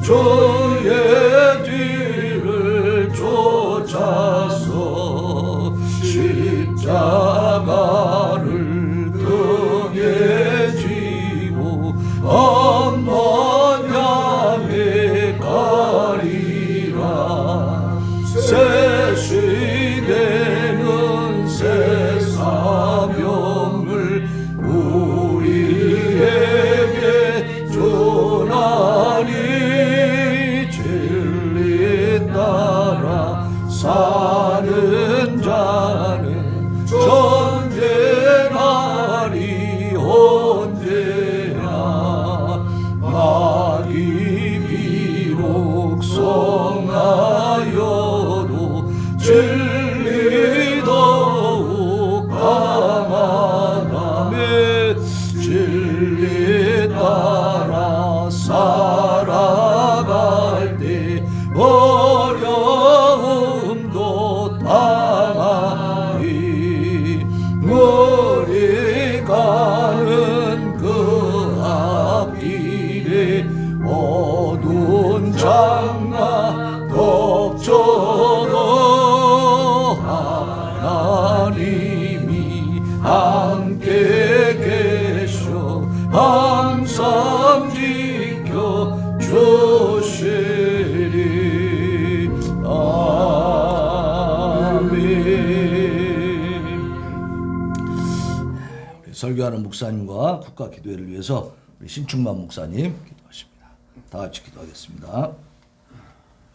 주의 뒤를 쫓아서 십자가를 등에 지고 한번 향해 가리라. 새 시대는 새 사명을 우리에게 전하니 진리 따라 사는 자는 존재하리 언제나. 악이 비록 성하여도 진리 더욱 강하다며 진리 따라 살아갈 때 어려움도 당하리. 우리 가는 그 앞길에 어두운 장마 덮쳐도 하나님이 함께 계셔 항상 지켜 주시리. 아멘. 우리 설교하는 목사님과 국가 기도회를 위해서 우리 신충만 목사님 기도하십니다. 다 같이 기도하겠습니다.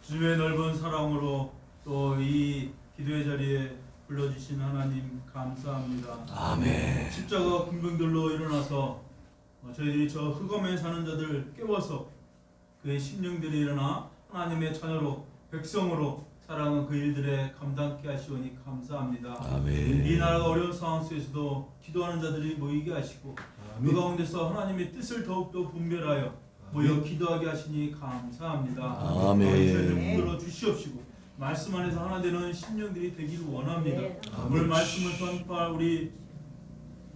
주의 넓은 사랑으로 또 이 기도의 자리에 불러주신 하나님 감사합니다. 아멘. 십자가 군병들로 일어나서 저희들이 저 흑암에 사는 자들 깨워서 그의 심령들이 일어나 하나님의 자녀로 백성으로 살아가는 그 일들에 감당케 하시오니 감사합니다. 아멘. 이 나라가 어려운 상황 속에서도 기도하는 자들이 모이게 하시고 그 가운데서 하나님의 뜻을 더욱더 분별하여 모여 기도하게 하시니 감사합니다. 아멘. 저희를 붙들어 주시옵시고 말씀 안에서 하나 되는 심령들이 되기를 원합니다. 오늘 말씀을 선포할 우리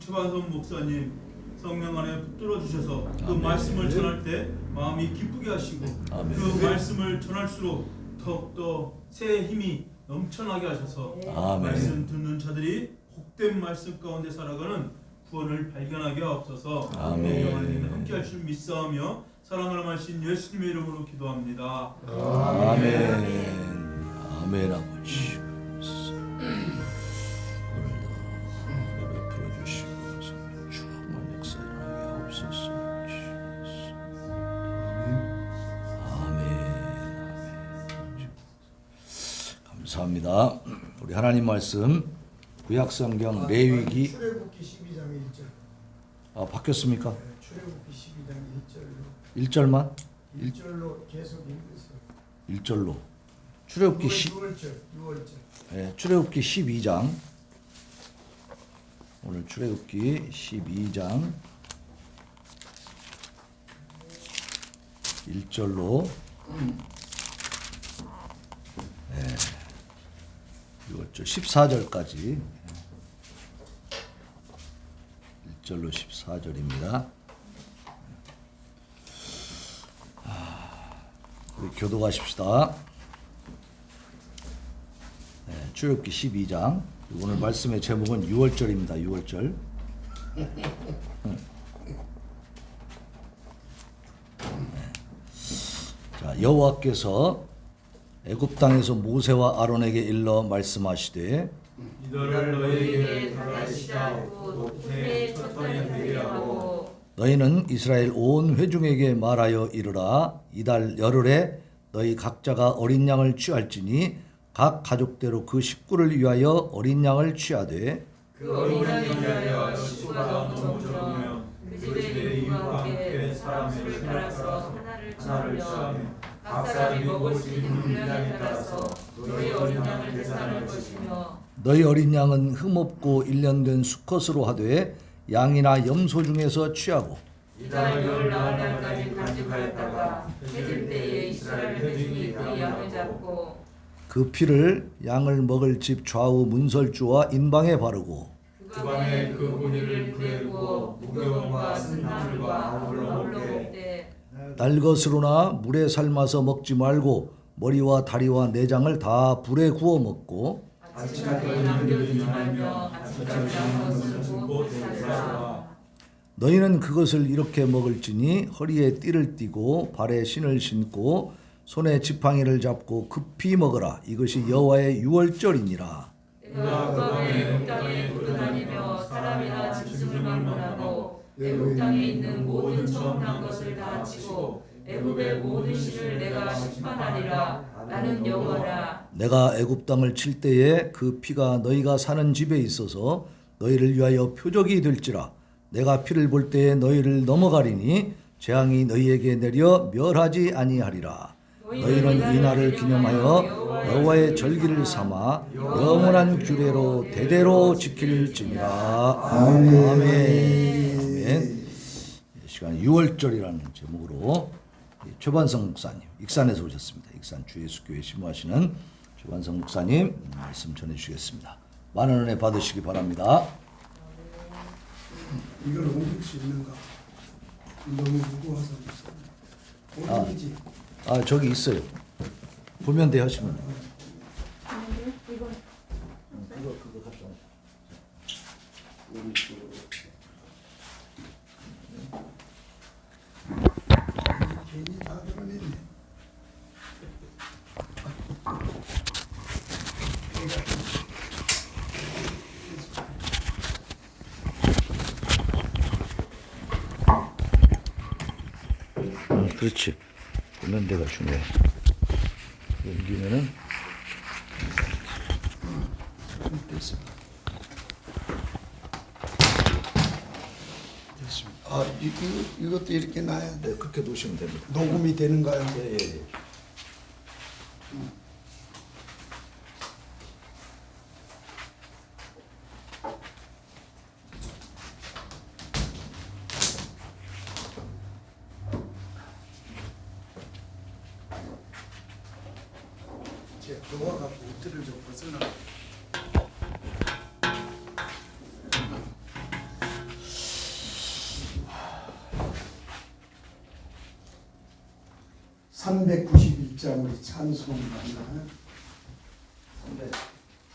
최반선 목사님 성령 안에 붙들어 주셔서 그 말씀을 전할 때 마음이 기쁘게 하시고 그 말씀을 전할수록 더욱더 새 힘이 넘쳐나게 하셔서 말씀 듣는 자들이 복된 말씀 가운데 살아가는 구원을 발견하게 하옵소서. 아멘. 함께 할 줄 믿사오며 사랑을 마신 예수님의 이름으로 기도합니다. 아멘. 아멘. 아버지 오늘도 예배 풀어주시고 성령 충만 역사 일어나게 하옵소서. 아멘. 감사합니다. 우리 하나님 말씀 구약성경 레위기 출애굽기 12장 1절. 바뀌었습니까? 출애굽기 12장 1절로 1절만? 1절로 계속 읽으세요. 1절로 출애굽기 6월절. 네, 출애굽기 12장. 오늘 출애굽기 12장 1절로 6월절 14절까지 1절로 14절입니다. 우리 교도가십시다. 출애굽기 12장. 오늘 말씀의 제목은 6월절입니다. 6월절. 자, 여호와께서 애굽 땅에서 모세와 아론에게 일러 말씀하시되 이들을 너희에게 다가시지 않고 높음에 첫번에 되게 하고 너희는 이스라엘 온 회중에게 말하여 이르라. 이달 열흘에 너희 각자가 어린 양을 취할지니 각 가족대로 그 식구를 위하여 어린 양을 취하되 그 어린 양을 위하여 식구가 너무 적으며 그 집의 이와 함께 사람 수를 따라서 하나를 취하며 각 사람이 먹을 수 있는 분량에 따라서 너희 어린 양을 계산할 것이며 너희 어린 양은 흠없고 1년 된 수컷으로 하되 양이나 염소 중에서 취하고 이달 열 나흘까지 간직하였다가 해질 때에 이스라엘 회중이 그 양을 잡고 그 피를 양을 먹을 집 좌우 문설주와 인방에 바르고 그 밤에 그 고기를 불에 구워 무교병과 쓴나물과 아울러 먹되 날 것으로나 물에 삶아서 먹지 말고 머리와 다리와 내장을 다 불에 구워 먹고 아침까지 남겨두지 말며 아침까지 남은 것을 곧 살라. 너희는 그것을 이렇게 먹을지니 허리에 띠를 띠고 발에 신을 신고 손에 지팡이를 잡고 급히 먹으라. 이것이 여호와의 유월절이니라. 내가 북방의 땅에 돌아다니며 사람이나 짐승을 방문하고 애굽 땅에 있는 모든 처음난 것을 다 치고 애굽의 모든 실을 내가 심판하리라. 나는 여호와라. 내가 애굽 땅을 칠 때에 그 피가 너희가 사는 집에 있어서 너희를 위하여 표적이 될지라. 내가 피를 볼 때에 너희를 넘어가리니 재앙이 너희에게 내려 멸하지 아니하리라. 너희는 이 날을 기념하여 여호와의 절기를 삼아 영원한 규례로 대대로 지킬지니라. 아멘. 이 시간 유월절이라는 제목으로 최반성 목사님, 익산에서 오셨습니다. 익산 주예수교회 심무하시는 최반성 목사님 말씀 전해주시겠습니다. 많은 은혜 받으시기 바랍니다. 이걸 옮길 수 있는가? 너무 무거워서 옮기지. 저기 있어요. 보면 돼 하시면. 그거 갖다. 괜히 다 드러냈네. 그렇지. 보면 데가 중요해. 옮기면은 됐습니다. 아, 이것도 이렇게 놔야 돼. 네, 그렇게 놓으시면 됩니다. 녹음이 되는가요? 예. 제가 좋아갖고 옷들을 좀 벗어나. (391장) 우리 찬송가나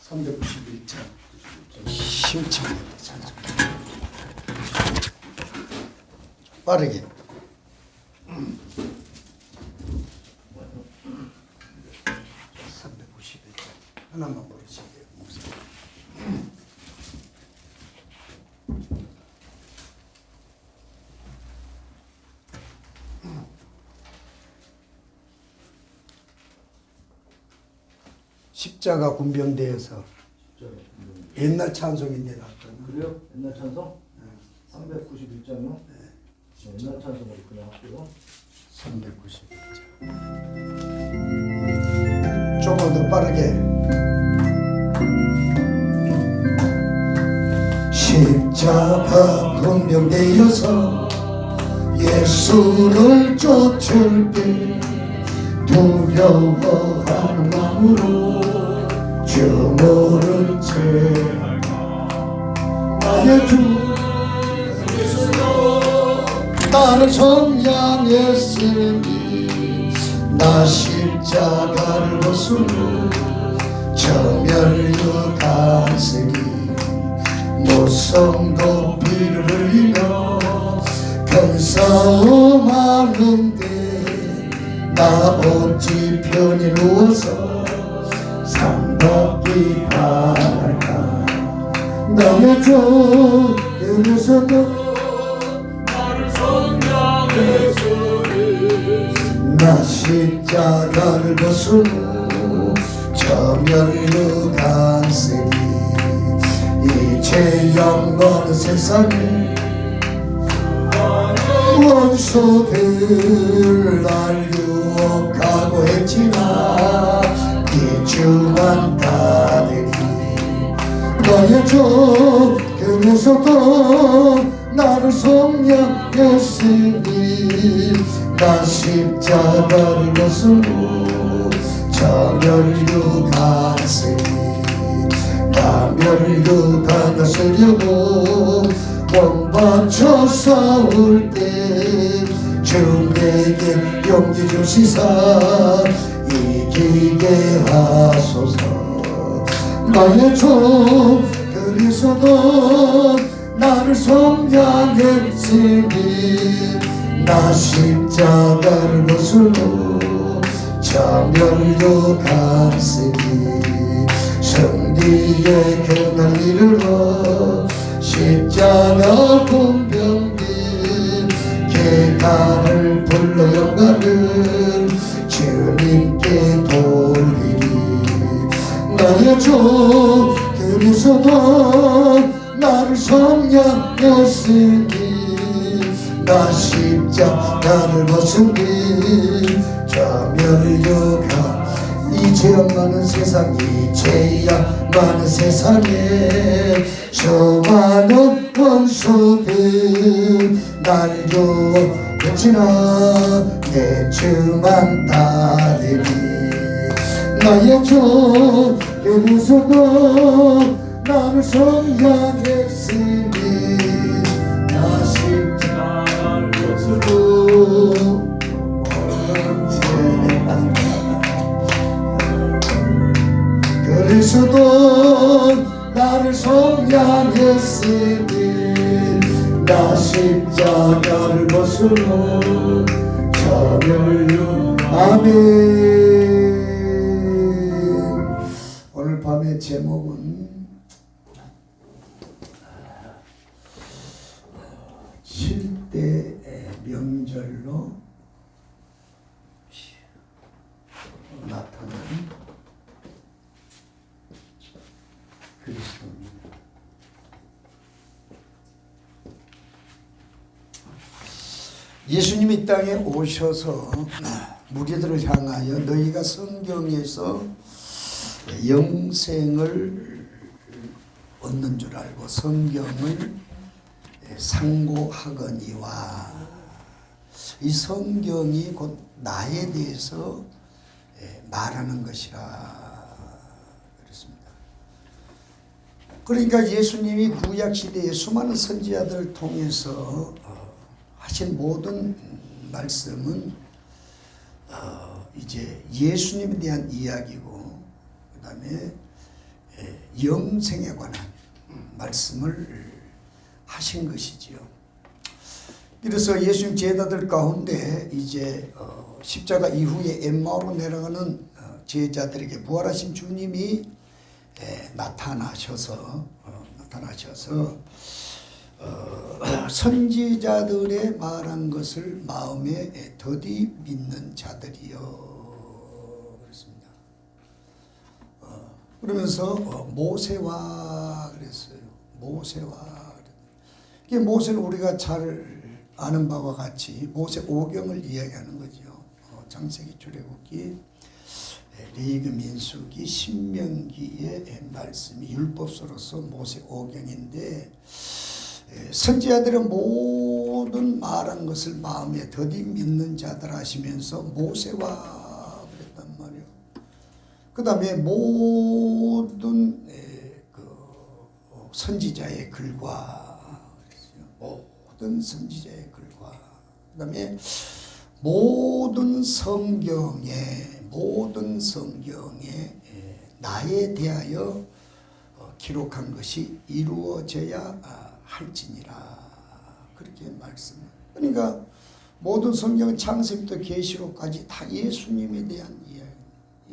391장 힘차게 찬송 빠르게 391장 하나만 부르시게요 목사님. 십자가 군병대에서 옛날 찬송인데 나왔거든요. 그래요? 옛날 찬송? 391장이요? 네. 옛날 찬송으로 그냥 할게요. 391장. 조금 더 빠르게. 십자가 군병대에서 예수를 쫓을 때 두려워하는 마음으로 주 모른 채 나의 주 예수로 나를 성량했으니 나 십자가를 벗으로 저멸류 간색이 모성도 피를 흘리며 큰 싸움하는데 나 어찌 편히 누워서 상받기 바랄까. 나의 주에서도 나를 성량했으니 나 십자가를 벗으므 저멸류 간색이 이제 영원한 세상에 원수들 날 유혹하고 했지만 이주만 따르니 너의 종교에서도 나를 성량했으니 나 십자가를 벗으므 저멸류 간색이 나 멸류관을 쓰려고 몸 바쳐 싸울 때 주 주 내게 용기 주시사 이기게 하소서. 나의 주 그리스도 나를 성량했으니 나 십자가를 벗으로 자멸로 갔으니 성리의 그날 이르러 십자가 분병기 개가를 불러 영광을 주님께 돌리리. 나의 주 그리스도 나를 성량했으니 나 십자가를 벗으니 자멸려가 이 죄악 많은 세상 이 죄악 많은 세상에 수많은 원수들 날 주었지나 내 주만 따르리. 나의 주 그리스도 나를 성량했으니 나 십자가를 벗으로 그리스도 나를 성량했으니 나 십자가를 벗으로 자멸로. 아멘. 오늘 밤의 제목은 7대 명절로 나타난 그리스도입니다. 예수님이 이 땅에 오셔서 무리들을 향하여 너희가 성경에서 영생을 얻는 줄 알고 성경을 상고하거니와 이 성경이 곧 나에 대해서 말하는 것이라 그랬습니다. 그러니까 예수님이 구약시대에 수많은 선지자들을 통해서 하신 모든 말씀은 이제 예수님에 대한 이야기고 그 다음에 영생에 관한 말씀을 하신 것이지요. 그래서 예수님 제자들 가운데 이제 십자가 이후에 엠마오로 내려가는 제자들에게 부활하신 주님이 나타나셔서 선지자들의 말한 것을 마음에 더디 믿는 자들이요 그랬습니다. 그러면서 모세와 그랬어요. 모세는 우리가 잘 아는 바와 같이 모세 오경을 이야기하는 거죠. 창세기, 출애굽기, 레위기, 민수기, 신명기의 말씀이 율법서로서 모세 오경인데 선지자들은 모든 말한 것을 마음에 더디 믿는 자들 하시면서 모세와 그랬단 말이에요. 그 다음에 모든 선지자의 글과 모든 선지자의 글과 그 다음에 모든 성경에 나에 대하여 기록한 것이 이루어져야 할지니라 그렇게 말씀. 그러니까 모든 성경은 창세기부터 계시록까지 다 예수님에 대한 이야기,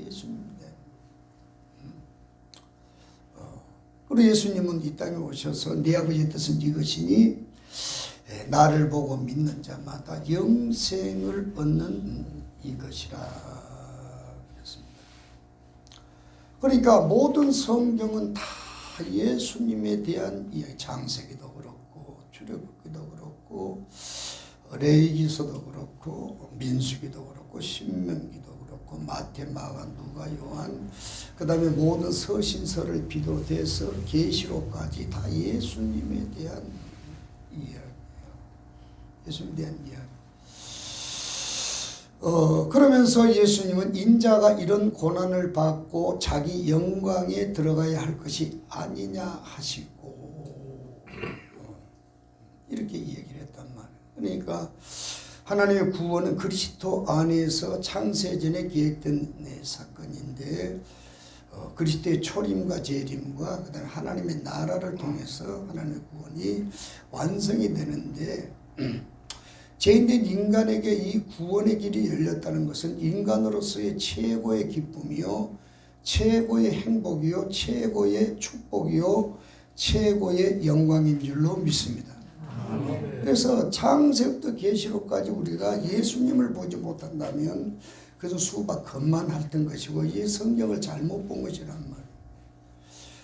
예수님에 대한. 그리고 예수님은 이 땅에 오셔서 내 아버지의 뜻은 이것이니 나를 보고 믿는 자마다 영생을 얻는 이것이라 그랬습니다. 그러니까 모든 성경은 다 예수님에 대한 이야기, 창세기도 그렇고 출애굽기도 그렇고 레위기서도 그렇고 민수기도 그렇고 신명기도 그렇고 마태, 마가, 누가, 요한 그 다음에 모든 서신서를 비롯해서 계시록까지 다 예수님에 대한 이야기예요. 예수님에 대한 이야기. 그러면서 예수님은 인자가 이런 고난을 받고 자기 영광에 들어가야 할 것이 아니냐 하시고 이렇게 얘기를 했단 말이에요. 그러니까 하나님의 구원은 그리스도 안에서 창세전에 계획된 사건인데 그리스도의 초림과 재림과 그다음에 하나님의 나라를 통해서 하나님의 구원이 완성이 되는데 죄인된 인간에게 이 구원의 길이 열렸다는 것은 인간으로서의 최고의 기쁨이요, 최고의 행복이요, 최고의 축복이요, 최고의 영광인 줄로 믿습니다. 그래서 창세부터 계시록까지 우리가 예수님을 보지 못한다면 그래서 수박 겉만 핥은 것이고 이 성경을 잘못 본 것이란 말이에요.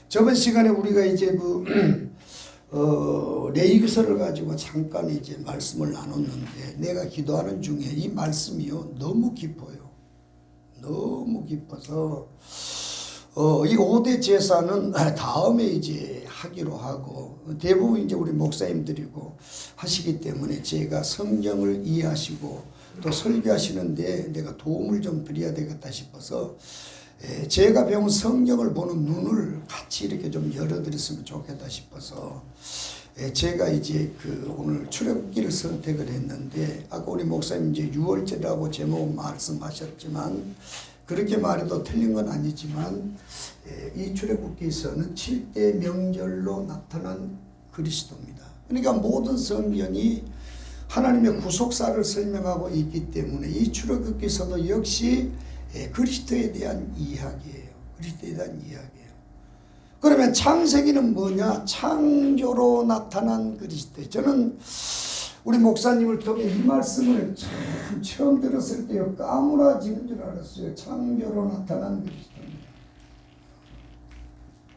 저번 시간에 우리가 이제 레위기서를 가지고 잠깐 이제 말씀을 나눴는데 내가 기도하는 중에 이 말씀이요 너무 깊어요. 너무 깊어서 이 5대 제사는 다음에 이제 하기로 하고 대부분 이제 우리 목사님들이고 하시기 때문에 제가 성경을 이해하시고 또 설교하시는데 내가 도움을 좀 드려야 되겠다 싶어서 제가 배운 성경을 보는 눈을 같이 이렇게 좀 열어드렸으면 좋겠다 싶어서 제가 이제 오늘 출애굽기를 선택을 했는데 아까 우리 목사님 이제 6월절이라고 제목 말씀하셨지만 그렇게 말해도 틀린 건 아니지만 이 출애굽기서는 7대 명절로 나타난 그리스도입니다. 그러니까 모든 성경이 하나님의 구속사를 설명하고 있기 때문에 이 출애굽기서도 역시 그리스도에 대한 이야기예요. 그리스도에 대한 이야기예요. 그러면 창세기는 뭐냐? 창조로 나타난 그리스도. 저는 우리 목사님을 통해 이 말씀을 참 처음 들었을 때 까무라지는 줄 알았어요. 창조로 나타난 그리스도입니다.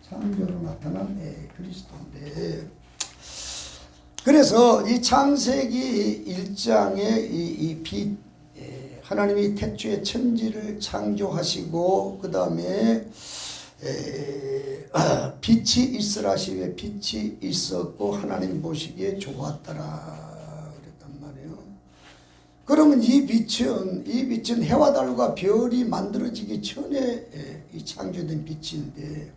창조로 나타난 그리스도인데 그래서 이 창세기 1장의 이 빛, 하나님이 태초에 천지를 창조하시고 그 다음에 빛이 있으라 하시되 빛이 있었고 하나님 보시기에 좋았더라 그랬단 말이에요. 그러면 이 빛은 해와 달과 별이 만들어지기 전에 이 창조된 빛인데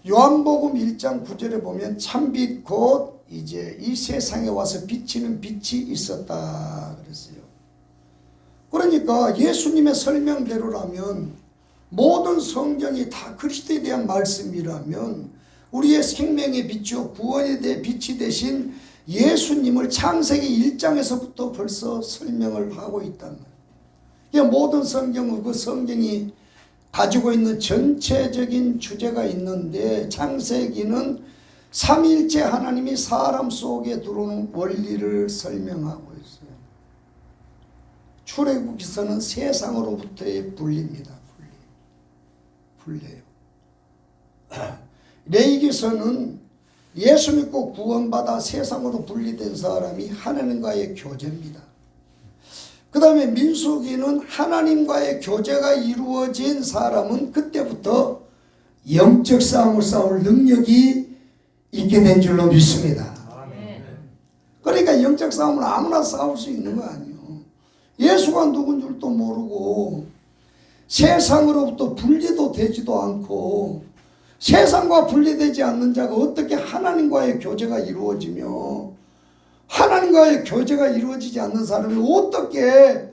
요한복음 1장 9절에 보면 참빛 곧 이제 이 세상에 와서 비치는 빛이 있었다 그랬어요. 그러니까 예수님의 설명대로라면 모든 성경이 다 그리스도에 대한 말씀이라면 우리의 생명의 빛이요 구원에 대해 빛이 되신 예수님을 창세기 1장에서부터 벌써 설명을 하고 있단 말이에요. 그러니까 모든 성경은 그 성경이 가지고 있는 전체적인 주제가 있는데 창세기는 삼위일체 하나님이 사람 속에 들어오는 원리를 설명하고 있어요. 출애굽기서는 세상으로부터의 분리입니다. 분리예요. 레위기서는 예수 믿고 구원받아 세상으로 분리된 사람이 하나님과의 교제입니다. 그 다음에 민수기는 하나님과의 교제가 이루어진 사람은 그때부터 영적 싸움을 싸울 능력이 있게 된 줄로 믿습니다. 그러니까 영적 싸움은 아무나 싸울 수 있는 거 아니에요. 예수가 누군 줄도 모르고 세상으로부터 분리도 되지도 않고 세상과 분리되지 않는 자가 어떻게 하나님과의 교제가 이루어지며 하나님과의 교제가 이루어지지 않는 사람이 어떻게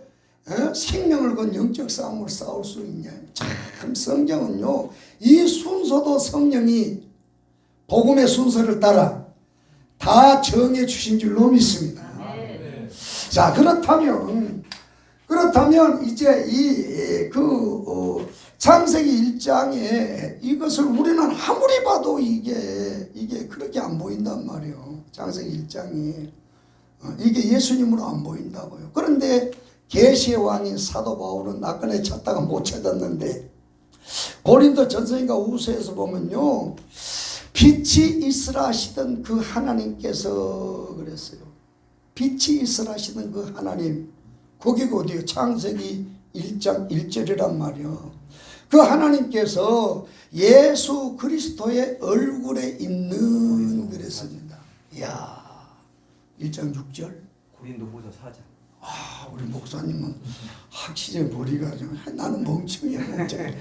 생명을 건 영적 싸움을 싸울 수 있냐. 참 성경은요 이 순서도 성령이 복음의 순서를 따라 다 정해 주신 줄로 믿습니다. 자 그렇다면 이제 창세기 1장에 이것을 우리는 아무리 봐도 이게 그렇게 안 보인단 말이에요. 창세기 1장이 이게 예수님으로 안 보인다고요. 그런데 계시의 왕인 사도 바울은 낙관에 찾다가 못 찾았는데 고린도 전서인가 우서에서 보면요 빛이 있으라 하시던 그 하나님께서 그랬어요. 빛이 있으라 하시던 그 하나님 거기가 어디요? 창세기 1장 1절이란 말이요. 그 하나님께서 예수 그리스도의 얼굴에 있는 그랬습니다. 이야 1장 6절 고린도후서 4장. 우리 목사님은 확실히 머리가 좀 나는 멍청이야 멍청이.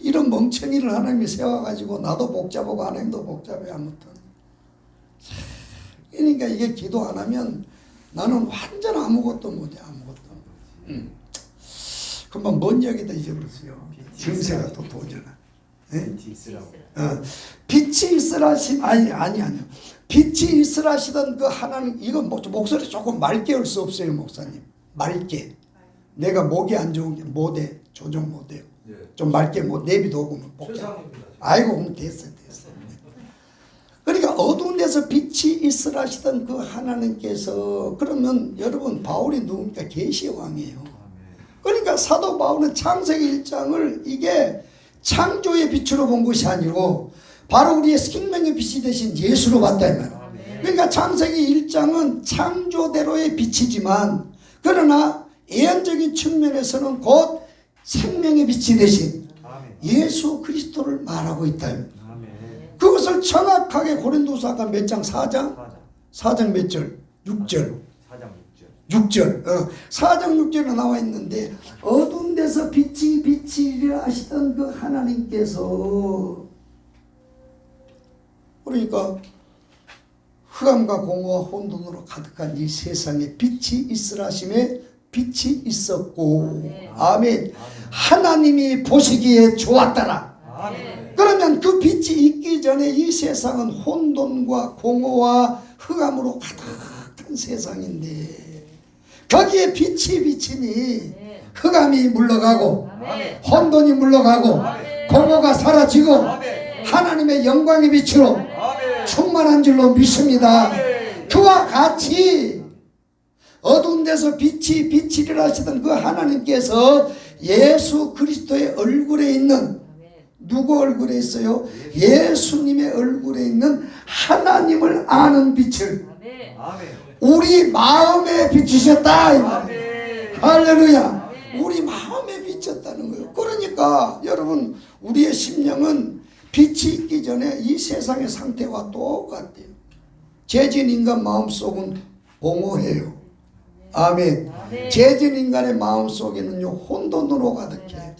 이런 멍청이를 하나님이 세워가지고 나도 복잡하고 하나님도 복잡해 아무튼. 그러니까 이게 기도 안 하면 나는 완전 아무것도 못해. 아무것도. 금방 뭔 얘기다 잊어버렸어요. 증세가 또 도전하. 빛이 있으라 하심 아니요. 빛이 있으라 하시던 그 하나님, 이건 목소리 조금 맑게 할 수 없어요, 목사님. 맑게. 내가 목이 안 좋은 게 못해. 조정 못해요. 좀 맑게 못 내비도 오고 복잡. 아이고 그럼 됐어. 그러니까 어두운 데서 빛이 있으라 하시던 그 하나님께서, 그러면 여러분 바울이 누굽니까? 계시의 왕이에요. 그러니까 사도 바울은 창세기 1장을 이게 창조의 빛으로 본 것이 아니고 바로 우리의 생명의 빛이 되신 예수로 봤다 이 말이에요. 그러니까 창세기 1장은 창조대로의 빛이지만 그러나 예언적인 측면에서는 곧 생명의 빛이 되신 예수 그리스도를 말하고 있다. 그것을 정확하게 고린도서가 몇 장? 4장? 4장 몇 절? 6절. 6절. 4장 6절에 나와 있는데 어두운 데서 빛이 빛이라 하시던 그 하나님께서, 그러니까 흑암과 공허와 혼돈으로 가득한 이 세상에 빛이 있으라 하심에 빛이 있었고, 아멘. 하나님이 보시기에 좋았더라. 그러면 그 빛이 있기 전에 이 세상은 혼돈과 공허와 흑암으로 가득한 세상인데 거기에 빛이 비치니 흑암이 물러가고 혼돈이 물러가고 공허가 사라지고 하나님의 영광의 빛으로 충만한 줄로 믿습니다. 그와 같이 어두운 데서 빛이 빛이라 하시던 그 하나님께서 예수 그리스도의 얼굴에 있는, 누구 얼굴에 있어요? 예수님의 얼굴에 있는 하나님을 아는 빛을 우리 마음에 비추셨다. 할렐루야. 우리 마음에 비쳤다는 거예요. 그러니까 여러분 우리의 심령은 빛이 있기 전에 이 세상의 상태와 똑같아요. 죄진 인간 마음속은 공허해요. 아멘. 죄진 인간의 마음속에는요 혼돈으로 가득해.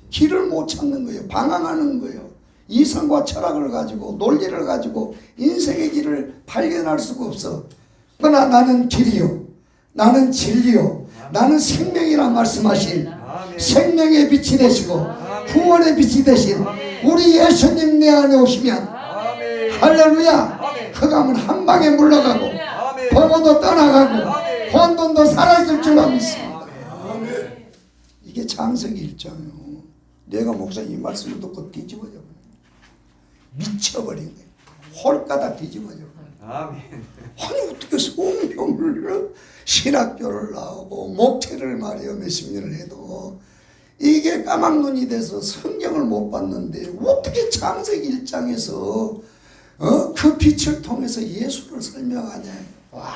길을 못 찾는 거예요. 방황하는 거예요. 이성과 철학을 가지고 논리를 가지고 인생의 길을 발견할 수가 없어. 그러나 나는 길이요, 나는 진리요, 나는 생명이라 말씀하신 생명의 빛이 되시고 구원의 빛이 되신 우리 예수님 내 안에 오시면 할렐루야, 흑암은 한 방에 물러가고 공허도 떠나가고 혼돈도 사라질 줄로 믿습니다. 이게 창세기 1장이요. 내가 목사님 이 말씀을 듣고 뒤집어져 버려. 미쳐버린 거예요. 홀가닥 뒤집어져 버려. 아니 어떻게 성경을 신학교를 나오고 목회를 말이요 몇십 년을 해도 이게 까막눈이 돼서 성경을 못 봤는데 어떻게 창세기 1장에서 그 빛을 통해서 예수를 설명하냐. 와,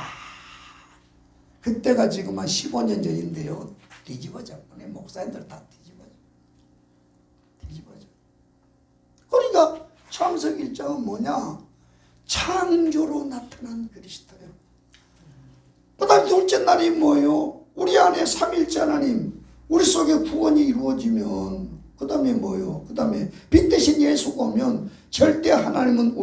그때가 지금 한 15년 전인데요. 뒤집어져 버려. 목사님들 다 뒤집어져. 그러니까 창세기 1장은 뭐냐? 창조로 나타난 그리스도예요. 그 다음에 둘째 날이 뭐예요? 우리 안에 삼일째 하나님, 우리 속에 구원이 이루어지면 그 다음에 뭐예요? 그 다음에 빛 대신 예수가 오면 절대 하나님은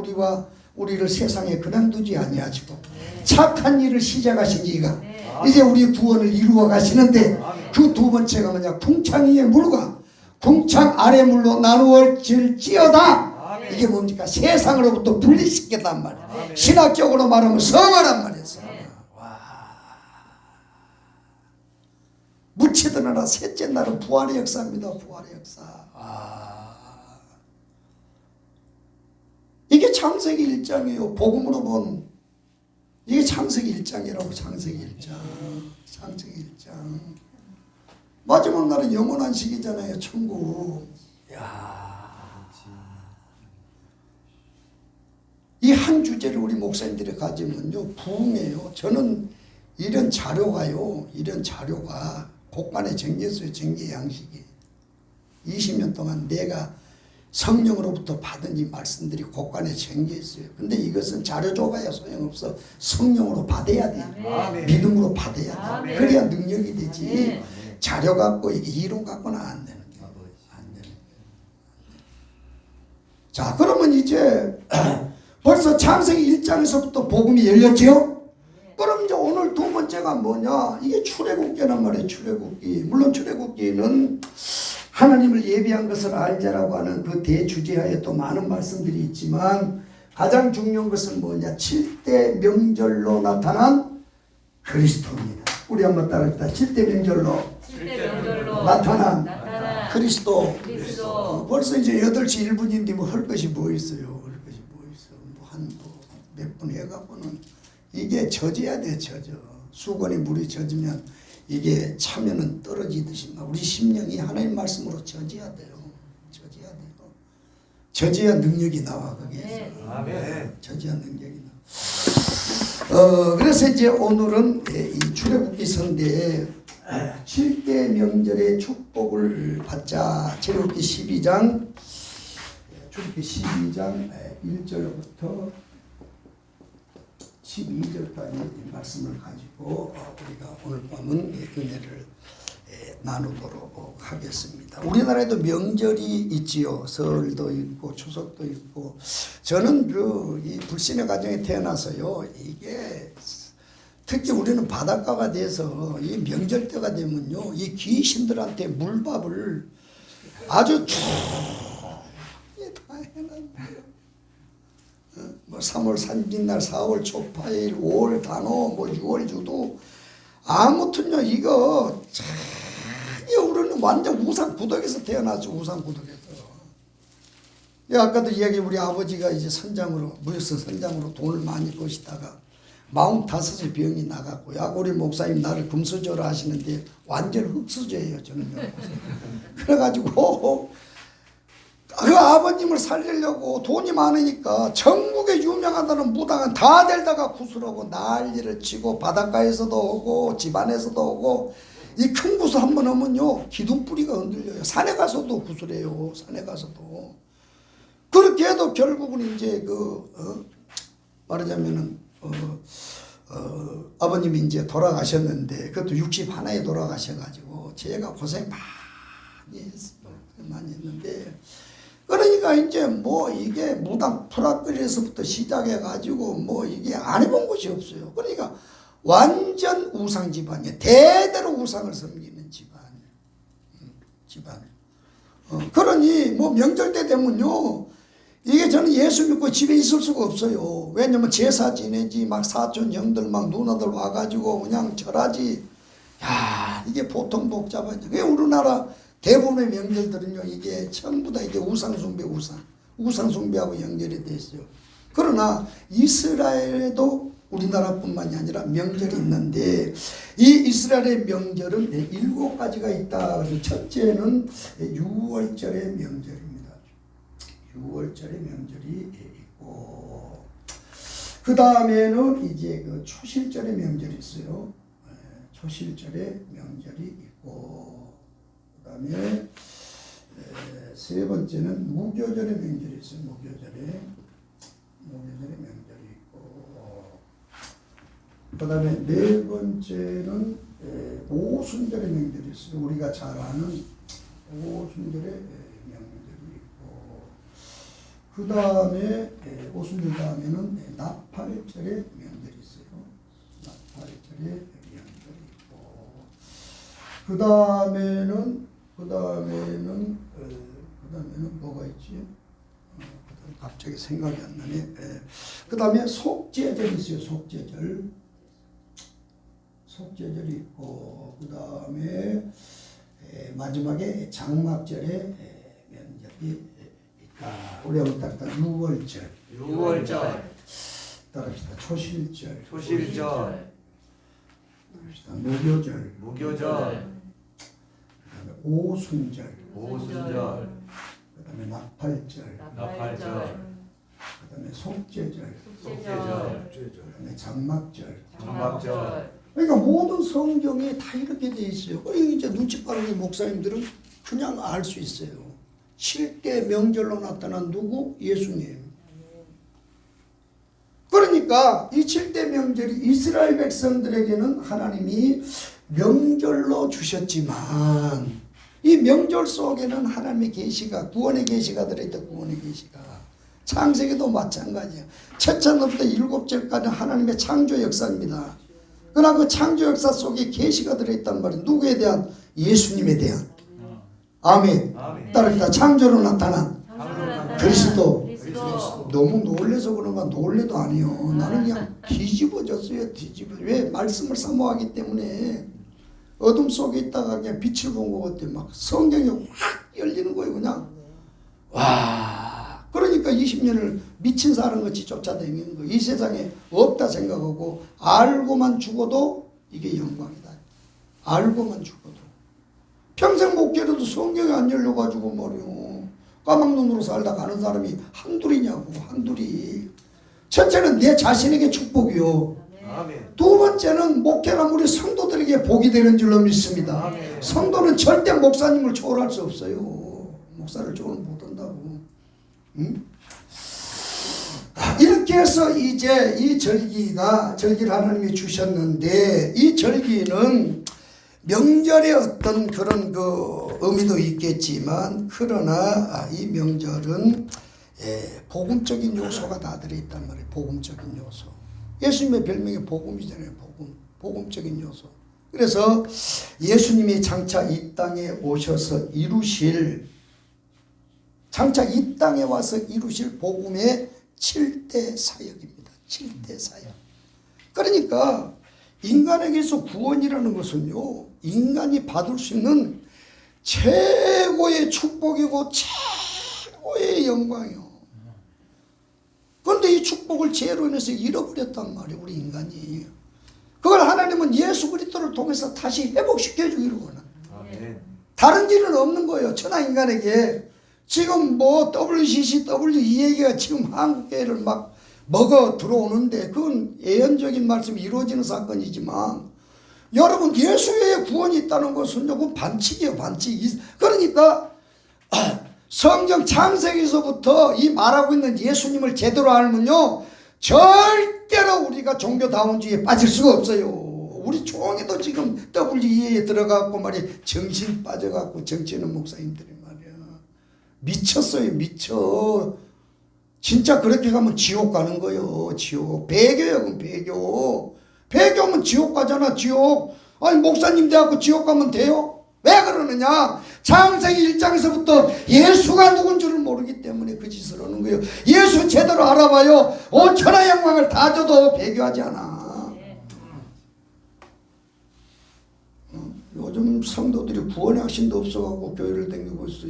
우리를 세상에 그냥 두지 아니하시고 착한 일을 시작하신 이가 이제 우리 구원을 이루어 가시는데 그 두 번째가 뭐냐? 궁창 위의 물과 궁창 아래 물로 나누어질지어다. 이게 뭡니까? 세상으로부터 분리시켰단 말이야. 신학적으로 말하면 성화란 말이에요. 와. 묻히더라 셋째 날은 부활의 역사입니다. 부활의 역사. 와. 이게 창세기 1장이에요. 복음으로 본 이게 창세기 1장이라고. 창세기 1장. 창세기 1장. 마지막 날은 영원한 시기잖아요. 천국. 야. 이 한 주제를 우리 목사님들이 가지면요 부흥해요. 저는 이런 자료가 곳간에 정겨있어요. 정기 양식이 20년 동안 내가 성령으로부터 받은 이 말씀들이 곳간에 정겨있어요. 근데 이것은 자료 줘봐야 소용없어. 성령으로 받아야 돼. 믿음으로 받아야 돼. 그래야 능력이 되지. 자료 갖고 이게 이론 갖고는 안 되는 거예요. 안 되는 거예요. 자, 그러면 이제 벌써 창세기 1장에서부터 복음이 열렸지요? 그럼 이제 오늘 두 번째 번째가 뭐냐? 이게 출애굽기란 말이에요. 출애굽기. 물론 출애굽기는 하나님을 예비한 것을 알자라고 하는 그 대주제하에 또 많은 말씀들이 있지만 가장 중요한 것은 뭐냐? 7대 명절로 나타난 그리스도입니다. 우리 한번 따라합시다. 7대 명절로 나타난 그리스도. 벌써 이제 8시 1분인데 뭐 할 것이 뭐 있어요? 할 것이 뭐 있어? 몇 분 해갖고는 이게 젖어야 돼, 젖어. 수건에 물이 젖으면 이게 차면은 떨어지듯이 우리 심령이 하나님 말씀으로 젖어야 돼요. 젖어야 돼요. 젖어야 능력이 나와, 거기에서. 아멘. 젖어야 능력이 나와. 그래서 이제 오늘은 이 출애굽기 선대에 7대 명절의 축복을 받자. 출애굽기 12장 1절부터 12절까지 말씀을 가지고 우리가 오늘 밤은 은혜를 나누도록 하겠습니다. 우리나라에도 명절이 있지요. 설도 있고 추석도 있고. 저는 이 불신의 가정에 태어나서요. 이게 특히 우리는 바닷가가 돼서 이 명절 때가 되면요, 이 귀신들한테 물밥을 아주 다 해놨어요. 뭐 3월 산진날, 4월 초파일, 5월 단오, 뭐 6월 유도, 아무튼요 이거 우리는 완전 우상 구덕에서 태어났죠. 우상 구덕에서. 아까도 이야기 우리 아버지가 이제 선장으로 무역선 선장으로 돈을 많이 버시다가 45의 병이 나갔고, 우리 목사님 나를 금수저로 하시는데 완전 흙수저예요, 저는요. 그래가지고 그 아버님을 살리려고 돈이 많으니까 전국에 유명하다는 무당은 다 데려다가 구슬하고 난리를 치고 바닷가에서도 오고 집안에서도 오고, 이 큰 구슬 한번 하면요 기둥뿌리가 흔들려요. 산에 가서도 구슬해요. 산에 가서도. 그렇게 해도 결국은 이제 말하자면은 아버님이 이제 돌아가셨는데, 그것도 61에 돌아가셔가지고 제가 고생 많이 했어요. 많이 했는데, 그러니까 이제 뭐 이게 무당 프라크리에서부터 시작해가지고 뭐 이게 안 해본 곳이 없어요. 그러니까 완전 우상 집안이에요. 대대로 우상을 섬기는 집안. 그러니 뭐 명절 때 되면요, 이게 저는 예수 믿고 집에 있을 수가 없어요. 왜냐면 제사 지내지, 막 사촌 형들 막 누나들 와가지고 그냥 절하지. 야, 이게 보통 복잡하죠. 왜 우리나라 대부분의 명절들은요, 이게 전부 다 이게 우상숭배, 우상숭배하고 연결이 돼 있어요. 그러나 이스라엘에도 우리나라뿐만이 아니라 명절이 있는데, 이 이스라엘의 명절은 7가지가 있다. 첫째는 6월절의 명절입니다. 6월절의 명절이 있고, 그 다음에는 이제 그 초실절의 명절이 있어요. 초실절의 명절이 있고, 그 다음에 세 번째는 무교절의 명절이 있어요. 무교절의 명절이 있고, 그 다음에 네 번째는 오순절의 명절이 있어요. 우리가 잘 아는 오순절의 명절이 있고, 그 다음에 오순절 다음에는 나팔절의 명절이 있어요. 나팔절의 명절이 있고, 그 다음에는 뭐가 있지? 갑자기 생각이 안 나네. 그 다음에 속죄절이 있어요. 속죄절이 있고, 그 다음에 마지막에 장막절의 명절이 있다. 우리 한번 따라 6월절. 따라합시다. 초실절. 따라합시다. 무교절. 그다음에 오순절. 그다음에 나팔절. 그다음에 속죄절. 그다음에 장막절. 그러니까 모든 성경에 다 이렇게 돼 있어요. 그러니까 이제 눈치 빠르게 목사님들은 그냥 알 수 있어요. 7대 명절로 나타난 누구? 예수님. 그러니까 이 7대 명절이 이스라엘 백성들에게는 하나님이 명절로 주셨지만, 이 명절 속에는 하나님의 계시가, 구원의 계시가 들어있다. 구원의 계시가. 창세기도 마찬가지예요. 첫째 날부터 7절까지 하나님의 창조 역사입니다. 그러나 그 창조 역사 속에 계시가 들어있단 말이에요. 누구에 대한? 예수님에 대한. 아멘. 따라합니다. 창조로 나타난 그리스도. 너무 놀래서 그런가? 놀래도 아니요. 나는 그냥 뒤집어졌어요. 왜? 말씀을 사모하기 때문에. 어둠 속에 있다가 그냥 빛을 본 것 같아. 막 성경이 확 열리는 거예요. 그냥. 와. 그러니까 20년을 미친 사람같이 쫓아다니는 거예요. 이 세상에 없다 생각하고 알고만 죽어도 이게 영광이다. 알고만 죽어도. 평생 목회로도 성경이 안 열려가지고 말이요. 까막눈으로 살다 가는 사람이 한둘이냐고. 한둘이. 첫째는 내 자신에게 축복이요. 두 번째는 목회란 우리 성도들에게 복이 되는 줄로 믿습니다. 성도는 절대 목사님을 초월할 수 없어요. 목사를 초월 못한다고. 응? 이렇게 해서 이제 이 절기를 하나님이 주셨는데, 이 절기는 명절의 어떤 그런 그 의미도 있겠지만, 그러나 이 명절은 복음적인 요소가 다 들어있단 말이에요. 복음적인 요소. 예수님의 별명이 복음이잖아요. 복음적인 요소. 그래서 예수님이 장차 이 땅에 오셔서 장차 이 땅에 와서 이루실 복음의 7대 사역입니다. 7대 사역. 그러니까 인간에게서 구원이라는 것은요, 인간이 받을 수 있는 최고의 축복이고 최고의 영광이요. 그런데 이 축복을 죄로 인해서 잃어버렸단 말이에요. 우리 인간이. 그걸 하나님은 예수 그리스도를 통해서 다시 회복시켜 주기를 원합니다. 다른 길은 없는 거예요. 천하 인간에게. 지금 뭐 WCC, WE 얘기가 지금 한국교회를 막 먹어 들어오는데, 그건 예언적인 말씀이 이루어지는 사건이지만, 여러분 예수 외에 구원이 있다는 것은 조금 반칙이에요. 반칙. 그러니까 성경 창세기서부터 이 말하고 있는 예수님을 제대로 알면요, 절대로 우리가 종교다원주의에 빠질 수가 없어요. 우리 종이도 지금 WE에 들어가고 말이야, 정신 빠져갖고 정치하는 목사님들이 말이야, 미쳤어요. 미쳐. 진짜 그렇게 가면 지옥 가는 거예요. 지옥. 배교요. 그럼 배교. 배교면 지옥 가잖아. 지옥. 아니 목사님 돼갖고 지옥 가면 돼요? 왜 그러느냐? 창세기 1장에서부터 예수가 누군 줄을 모르기 때문에 그 짓을 하는 거예요. 예수 제대로 알아봐요. 온 천하 영광을 다 줘도 배교하지 않아. 요즘 성도들이 구원의 확신도 없어갖고 교회를 다니고 있어.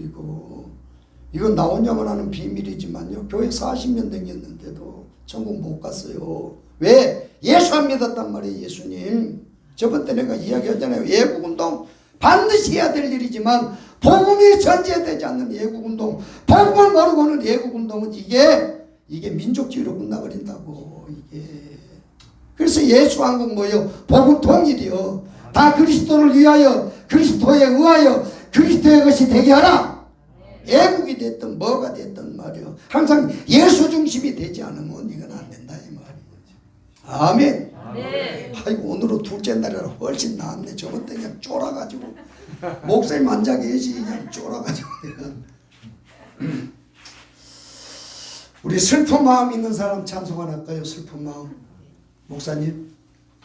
이건 나 혼자만 하는 비밀이지만요, 교회 40년 다녔는데도 천국 못 갔어요. 왜? 예수 안 믿었단 말이에요. 예수님. 저번 때 내가 이야기했잖아요. 예국운동 반드시 해야 될 일이지만 복음이 전제되지 않는 예국운동, 복음을 모르고는 예국운동은 이게 민족주의로 끝나버린다고. 이게. 그래서 예수왕국 뭐예요? 복음 통일이요. 다 그리스도를 위하여, 그리스도에 의하여 그리스도의 것이 되게 하라. 애국이 됐든 뭐가 됐든 말이요, 항상 예수 중심이 되지 않으면 이건 안 된다 이 말이에요. 아멘. 네. 아이고 오늘은 둘째 날이라 훨씬 낫네. 저번 때 그냥 쫄아가지고 목사님 앉아 계시 그냥 쫄아가지고. 우리 슬픈 마음 있는 사람 찬송 하나 할까요? 슬픈 마음. 목사님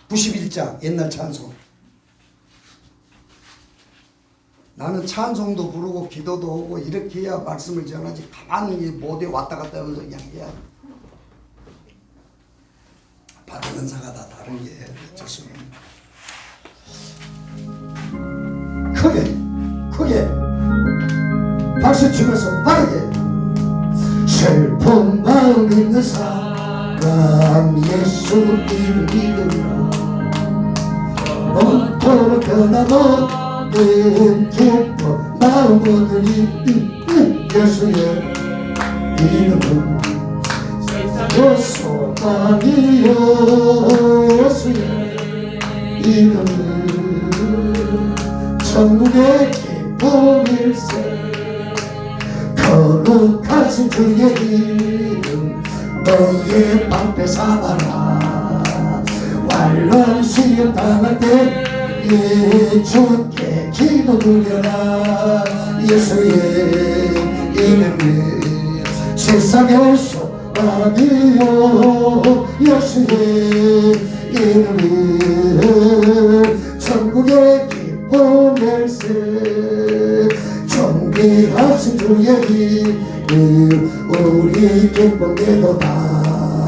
91장 옛날 찬송. 나는 찬송도 부르고 기도도 하고 이렇게 해야 말씀을 전하지, 가만히 못해 왔다 갔다 하면서 그냥 해야. 받은 은사가 다 다른 게 좋습니다. 크게 박수 치면서 빠르게. 슬픈 마음 있는 사람 예수 이름 믿으라. 온토록 변함없는 기쁨 마음들이 예수의 이름은 소망이요. 예수의 이름은 천국의 기쁨일세. 거룩하신 주의 이름 너희의 방패 삼아라. 환난 시험 당할 때 주께 기도 드려라. 예수의 이름은 세상의 소망이요. 예수의 이름은 예비하신 주의 이름 우리 기쁨되도다.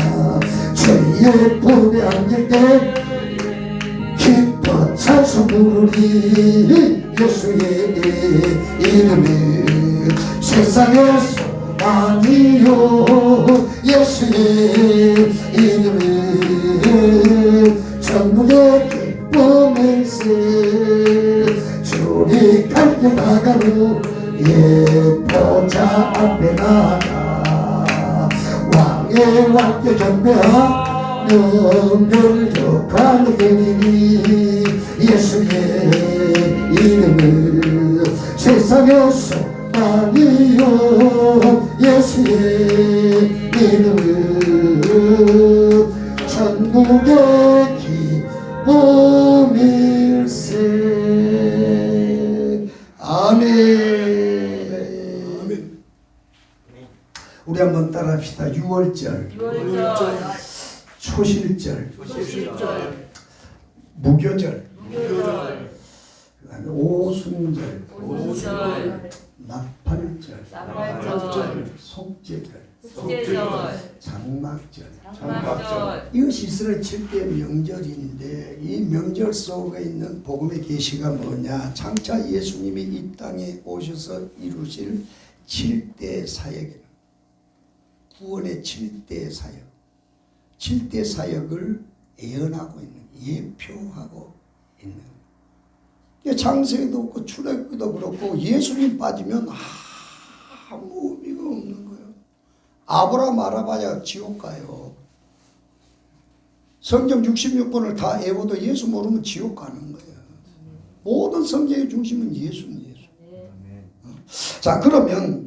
죄의 불에 안길 때 기뻐 찬송 부르리. 예수의 이름이 세상에서 아니요 예수의 이름이 천국의 기쁨일세. 주리 갈길 나가루 예포자 앞에 나가 왕의 왕께 경배하는 멸족하는 그리니 예수의 이름을 세상에서 아니요 예수의 이름을 천국의 기쁨일세. 아멘. 우리 한번 따라합시다. 6월절, 초실절, 무교절, 그다음에 오순절, 나팔절, 속죄절, 장막절. 이것이 이스라엘 7대 명절인데 이 명절 속에 있는 복음의 계시가 뭐냐? 장차 예수님이 이 땅에 오셔서 이루실 7대 사역입니다. 구원의 7대 사역, 7대 사역을 예언하고 있는, 예표하고 있는. 창세기도 없고 출애굽기도 그렇고 예수님 빠지면 아무 의미가 없는 거예요. 아브라함 알아봐야 지옥 가요. 성경 66권을 다 외워도 예수 모르면 지옥 가는 거예요. 모든 성경의 중심은 예수는 예수. 자, 그러면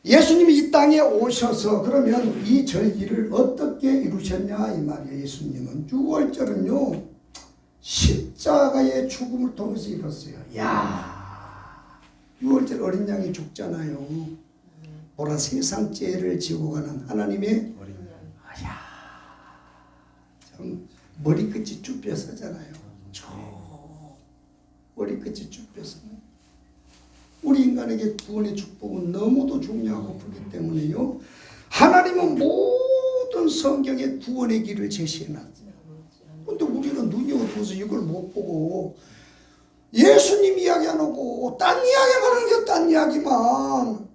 예수님이 이 땅에 오셔서 그러면 이 절기를 어떻게 이루셨냐 이 말이에요. 예수님은 6월절은요 십자가의 죽음을 통해서 이뤘어요. 야, 6월절 어린 양이 죽잖아요. 보라 세상 죄를 지고 가는 하나님의 어린 양. 야, 참 머리끝이 쭈뼛서잖아요. 머리끝이 쭈뼛서. 우리 인간에게 구원의 축복은 너무도 중요하고 그렇기 때문에요. 하나님은 모든 성경에 구원의 길을 제시해놨어요. 근데 우리는 눈이 어두워서 이걸 못 보고 예수님 이야기 안 하고 딴 이야기만 하는 게 딴 이야기만.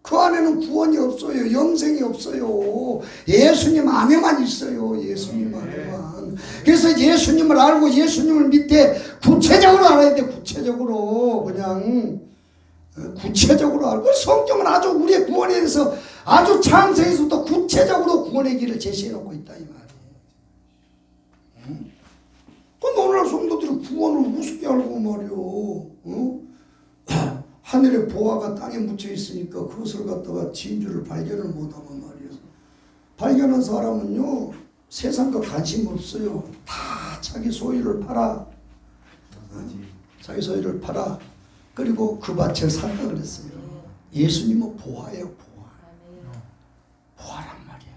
그 안에는 구원이 없어요. 영생이 없어요. 예수님 안에만 있어요. 예수님 안에만. 그래서 예수님을 알고 예수님을 밑에 구체적으로 알아야 돼. 구체적으로 그냥 구체적으로 알고 성경은 아주 우리의 구원에 대해서 아주 창세에서부터 구체적으로 구원의 길을 제시해놓고 있다 이 말이에요. 근데 오늘날 성도들이 구원을 우습게 알고 말이요. 하늘의 보화가 땅에 묻혀 있으니까 그것을 갖다가 진주를 발견을 못하면 말이에요. 발견한 사람은요 세상과 관심 없어요. 다 자기 소유를 팔아. 자기 소유를 팔아. 그리고 그 밭을 산다 그랬어요. 예수님은 보화예요. 보화. 보화란 말이에요.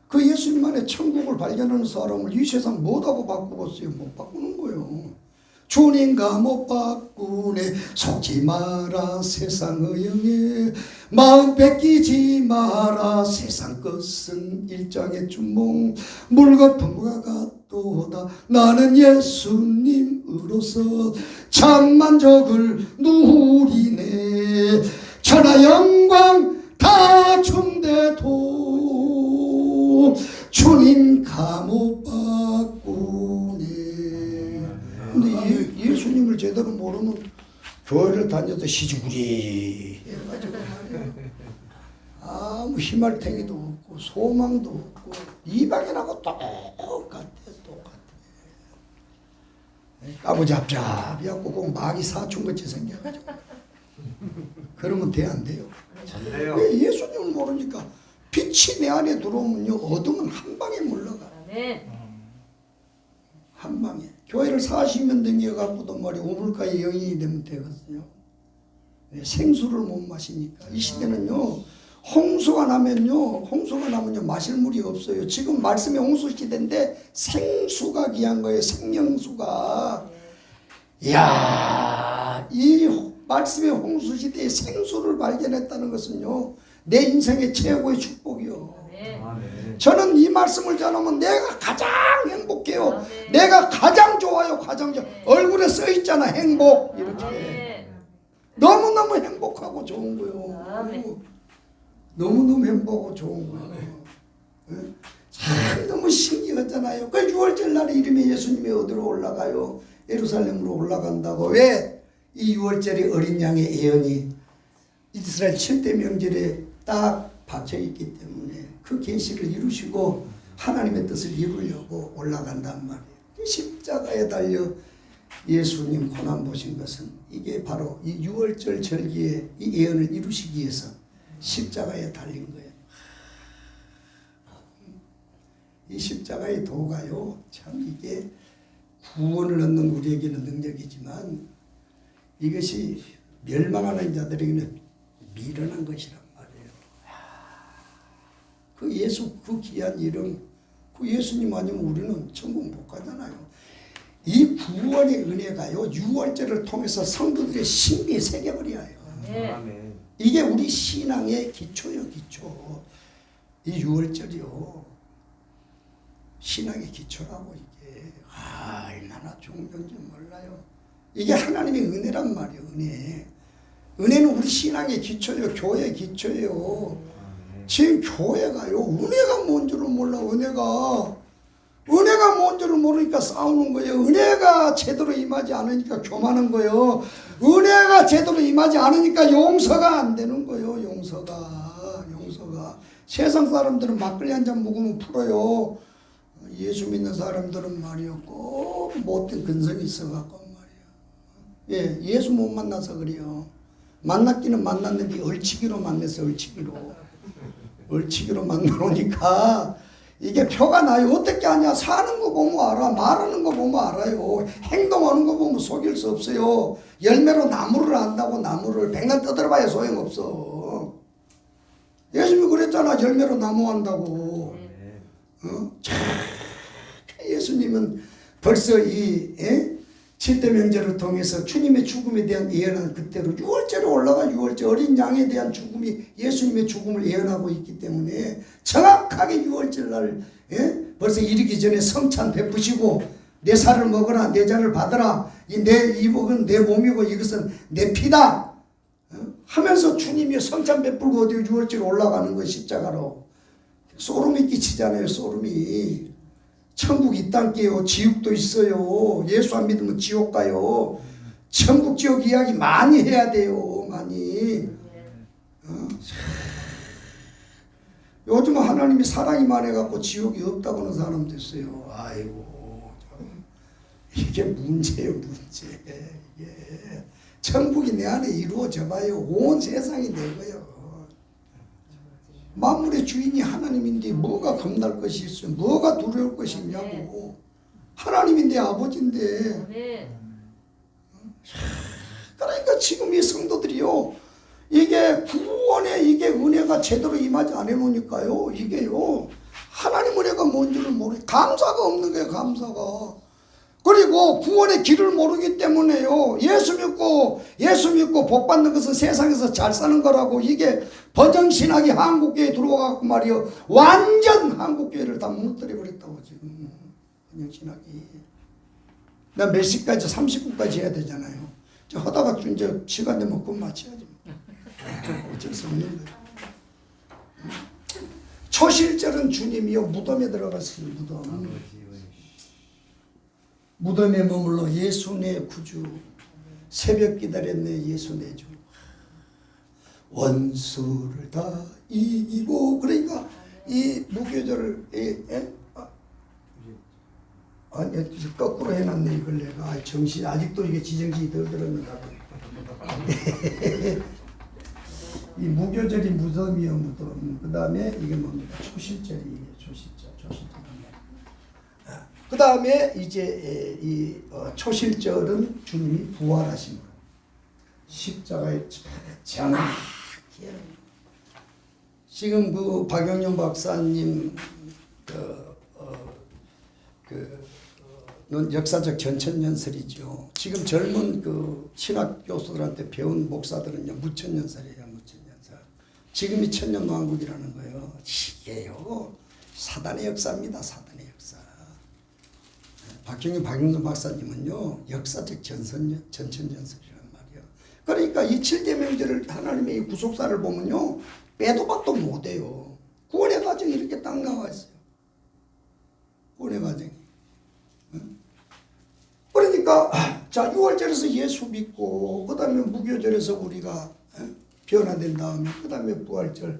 그 예수님 안에 천국을 발견하는 사람을 이 세상 뭐하고 바꾸겠어요? 못 바꾸는 거예요. 주님과 못 바꾸네. 속지 마라 세상의 영에 마음 뺏기지 마라. 세상 것은 일장의 주몽 물거품과 같도다. 나는 예수님으로서 참 만족을 누리네. 천하 영광 다 준대도 주님 감옥 바꾸네. 근데 예수님을 제대로 모르면 교회를 다녀도 시주구리 해가지고 아무 희말탱이도 없고 소망도 없고 이방인하고 똑같아. 까부잡잡이하고 꼭 마귀 사춘같이 생겨가지고 그러면 돼 안 돼요? 왜 예수님을 모르니까 빛이 내 안에 들어오면요 어둠은 한 방에 물러가. 한 방에. 교회를 40년 댕겨갖고도 말이 우물가에 영인이 되면 되거든요. 생수를 못 마시니까. 이 시대는요 홍수가 나면요 마실 물이 없어요. 지금 말씀의 홍수 시대인데 생수가 귀한 거예요. 생명수가. 이야, 이 말씀의 홍수시대에 생수를 발견했다는 것은요, 내 인생의 최고의 축복이요. 저는 이 말씀을 전하면 내가 가장 행복해요. 내가 가장 좋아요. 가장 좋아. 얼굴에 써 있잖아, 행복. 이렇게. 너무너무 행복하고 좋은 거예요. 너무너무 행복하고 좋은 거예요. 참 너무 신기하잖아요. 그 6월절 날 이름의 예수님이 어디로 올라가요? 예루살렘으로 올라간다고. 왜? 이 6월절이 어린 양의 예언이 이스라엘 7대 명절에 딱 박혀 있기 때문에 그 계시를 이루시고 하나님의 뜻을 이루려고 올라간단 말이에요. 십자가에 달려 예수님 고난 보신 것은 이게 바로 이 6월절 절기에 이 예언을 이루시기 위해서 십자가에 달린 거예요. 이 십자가의 도가요, 참 이게 구원을 얻는 우리에게는 능력이지만 이것이 멸망하는 자들에게는 미련한 것이란 말이에요. 그 예수, 그 귀한 이름, 그 예수님 아니면 우리는 천국 못 가잖아요. 이 구원의 은혜가요, 6월절을 통해서 성도들의 심리에 새겨버려요. 이게 우리 신앙의 기초요, 기초. 이 6월절이요, 신앙의 기초라고. 이게 얼마나 좋은 건지 몰라요. 이게 하나님의 은혜란 말이에요. 은혜는 우리 신앙의 기초예요. 교회의 기초예요. 지금 교회가요, 은혜가 뭔 줄을 몰라. 은혜가 뭔 줄을 모르니까 싸우는 거예요. 은혜가 제대로 임하지 않으니까 교만한 거예요. 은혜가 제대로 임하지 않으니까 용서가 안 되는 거예요. 용서가. 세상 사람들은 막걸리 한 잔 먹으면 풀어요. 예수 믿는 사람들은 말이요, 꼭 못된 근성이 있어갖고 말이야. 예, 예수 못 만나서 그래요. 만났기는 만났는데 얼치기로 만나서 얼치기로 만나놓으니까 이게 표가 나요. 어떻게 하냐? 사는 거 보면 알아. 말하는 거 보면 알아요. 행동하는 거 보면 속일 수 없어요. 열매로 나무를 안다고. 나무를 백날 떠들어봐야 소용없어. 예수님이 그랬잖아. 열매로 나무 한다고. 예수님은 벌써 이 7대 명절을 통해서 주님의 죽음에 대한 예언은 그때로 6월절에 올라가. 6월절 어린 양에 대한 죽음이 예수님의 죽음을 예언하고 있기 때문에 정확하게 6월절 날 벌써 이르기 전에 성찬 베푸시고 내 살을 먹으라, 내 잔을 받으라, 이 먹은 내 몸이고 이것은 내 피다 하면서 주님이 성찬 베풀고 어디 6월절에 올라가는 거 십자가로. 소름이 끼치잖아요. 소름이. 천국 있단께요. 지옥도 있어요. 예수 안 믿으면 지옥 가요. 천국 지옥 이야기 많이 해야 돼요. 많이. 요즘 하나님이 사랑이 많아갖고 지옥이 없다고 하는 사람도 있어요. 아이고, 이게 문제예요. 문제. 이게 천국이 내 안에 이루어져 봐요. 온 세상이 내 거예요. 만물의 주인이 하나님인데 뭐가 겁날 것이 있어요? 뭐가 두려울 것이 있냐고. 하나님인데, 아버지인데. 그러니까 지금 이 성도들이요, 이게 구원의 이게 은혜가 제대로 임하지 않으니까요, 이게요, 하나님 은혜가 뭔지를 모르고 감사가 없는 거예요. 감사가. 그리고 구원의 길을 모르기 때문에요, 예수 믿고 복 받는 것은 세상에서 잘 사는 거라고. 이게 번영신학이 한국교회에 들어와갖고 말이요, 완전 한국교회를 다 무너뜨려 버렸다고. 지금 번영신학이. 나 몇 시까지? 30분까지 해야 되잖아요. 하다가 이제 시간 되면 그건 마쳐야지. 어쩔 수 없는 거예요. 초실절은 주님이요, 무덤에 들어갔어요. 무덤에 머물러 예수 내 구주, 새벽 기다렸네 예수 내 주, 원수를 다 이기고. 그러니까 이 무교절을 아니 거꾸로 해놨네. 이걸 내가 정신 아직도 이게 지정신이 덜 들었는가. 이 무교절이 무덤이요, 무덤. 그 다음에 이게 뭡니까? 초실절이. 초실절. 그 다음에 이제 이 초실절은 주님이 부활하신 거예요. 십자가에 정확히. 지금 그 박영영 박사님 역사적 전천년설이죠. 지금 젊은 그 신학 교수들한테 배운 목사들은요, 무천년설이에요, 무천년설. 지금이 천년왕국이라는 거예요. 이게요, 사단의 역사입니다, 사단의 역사. 박용준 박사님은요, 역사적 전천년설이란 말이에요. 그러니까 이 7대 명제를 하나님의 이 구속사를 보면요, 빼도 박도 못해요. 구원의 과정이 이렇게 딱 나와 있어요. 구원의 과정이. 그러니까 자, 6월절에서 예수 믿고 그 다음에 무교절에서 우리가 변화된 다음에 그 다음에 부활절,